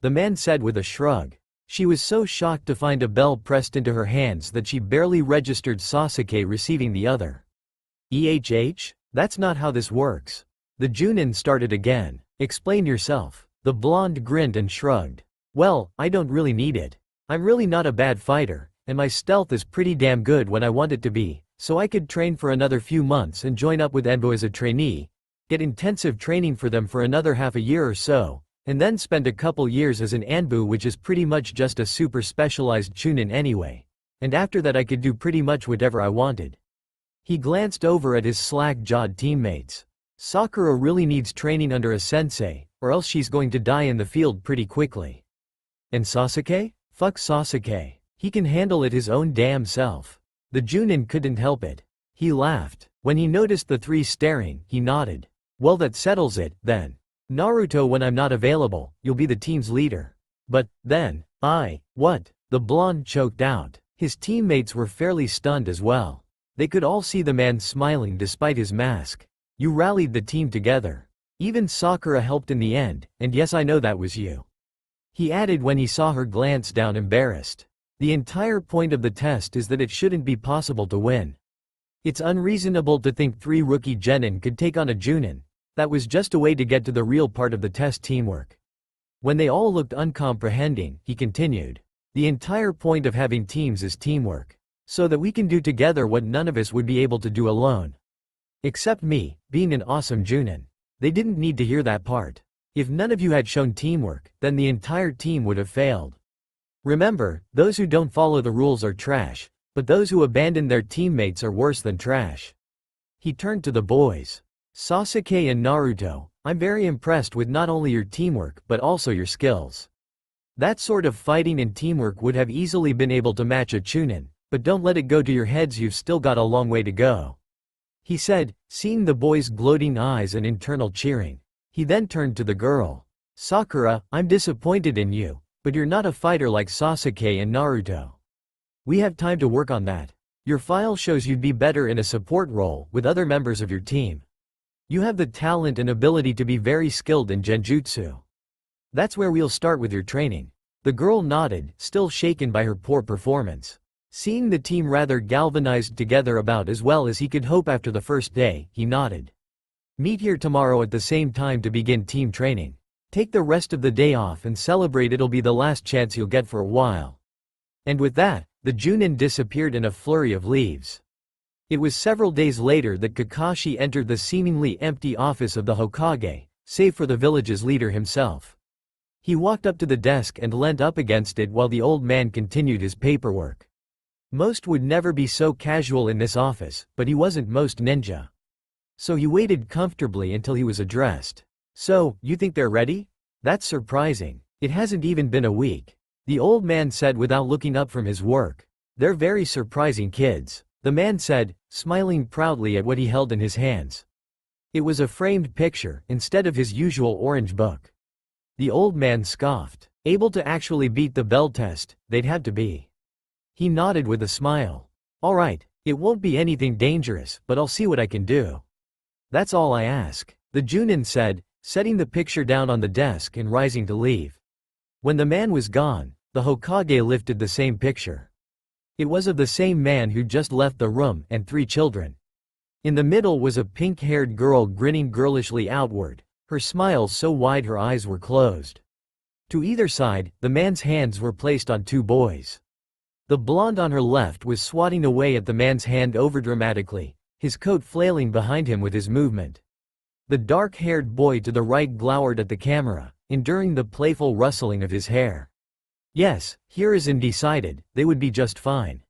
the man said with a shrug. She was so shocked to find a bell pressed into her hands that she barely registered Sasuke receiving the other. That's not how this works." The Junin started again. "Explain yourself." The blonde grinned and shrugged. "Well, I don't really need it. I'm really not a bad fighter, and my stealth is pretty damn good when I want it to be, so I could train for another few months and join up with Enbo as a trainee, get intensive training for them for another half a year or so, and then spend a couple years as an Anbu, which is pretty much just a super specialized Chunin anyway. And after that I could do pretty much whatever I wanted." He glanced over at his slack-jawed teammates. Sakura really needs training under a sensei, or else she's going to die in the field pretty quickly. And Sasuke? Fuck Sasuke. He can handle it his own damn self. The Junin couldn't help it. He laughed. When he noticed the three staring, he nodded. "Well, that settles it, then. Naruto, when I'm not available, you'll be the team's leader." "But, then, what?" The blonde choked out. His teammates were fairly stunned as well. They could all see the man smiling despite his mask. "You rallied the team together. Even Sakura helped in the end, and yes, I know that was you," he added when he saw her glance down embarrassed. "The entire point of the test is that it shouldn't be possible to win. It's unreasonable to think 3 rookie genin could take on a Junin. That was just a way to get to the real part of the test, teamwork." When they all looked uncomprehending, he continued. "The entire point of having teams is teamwork. So that we can do together what none of us would be able to do alone. Except me, being an awesome Junin." They didn't need to hear that part. If none of you had shown teamwork, then the entire team would have failed. Remember, those who don't follow the rules are trash, but those who abandon their teammates are worse than trash. He turned to the boys. "Sasuke and Naruto, I'm very impressed with not only your teamwork but also your skills. That sort of fighting and teamwork would have easily been able to match a Chunin, but don't let it go to your heads, you've still got a long way to go," he said, seeing the boys' gloating eyes and internal cheering. He then turned to the girl. "Sakura, I'm disappointed in you, but you're not a fighter like Sasuke and Naruto. We have time to work on that. Your file shows you'd be better in a support role with other members of your team. You have the talent and ability to be very skilled in genjutsu. That's where we'll start with your training." The girl nodded, still shaken by her poor performance. Seeing the team rather galvanized together about as well as he could hope after the first day, he nodded. "Meet here tomorrow at the same time to begin team training. Take the rest of the day off and celebrate, it'll be the last chance you'll get for a while." And with that, the Junin disappeared in a flurry of leaves. It was several days later that Kakashi entered the seemingly empty office of the Hokage, save for the village's leader himself. He walked up to the desk and leant up against it while the old man continued his paperwork. Most would never be so casual in this office, but he wasn't most ninja. So he waited comfortably until he was addressed. "So, you think they're ready? That's surprising. It hasn't even been a week," the old man said without looking up from his work. "They're very surprising kids," the man said, smiling proudly at what he held in his hands. It was a framed picture, instead of his usual orange book. The old man scoffed. Able to actually beat the bell test, they'd have to be. He nodded with a smile. All right, it won't be anything dangerous, but I'll see what I can do. That's all I ask, the Junin said, setting the picture down on the desk and rising to leave. When the man was gone, the Hokage lifted the same picture. It was of the same man who just left the room and 3 children. In the middle was a pink-haired girl grinning girlishly outward, her smile so wide her eyes were closed. To either side, the man's hands were placed on 2 boys. The blonde on her left was swatting away at the man's hand overdramatically, his coat flailing behind him with his movement. The dark-haired boy to the right glowered at the camera, enduring the playful rustling of his hair. Yes, Hiruzen decided, they would be just fine.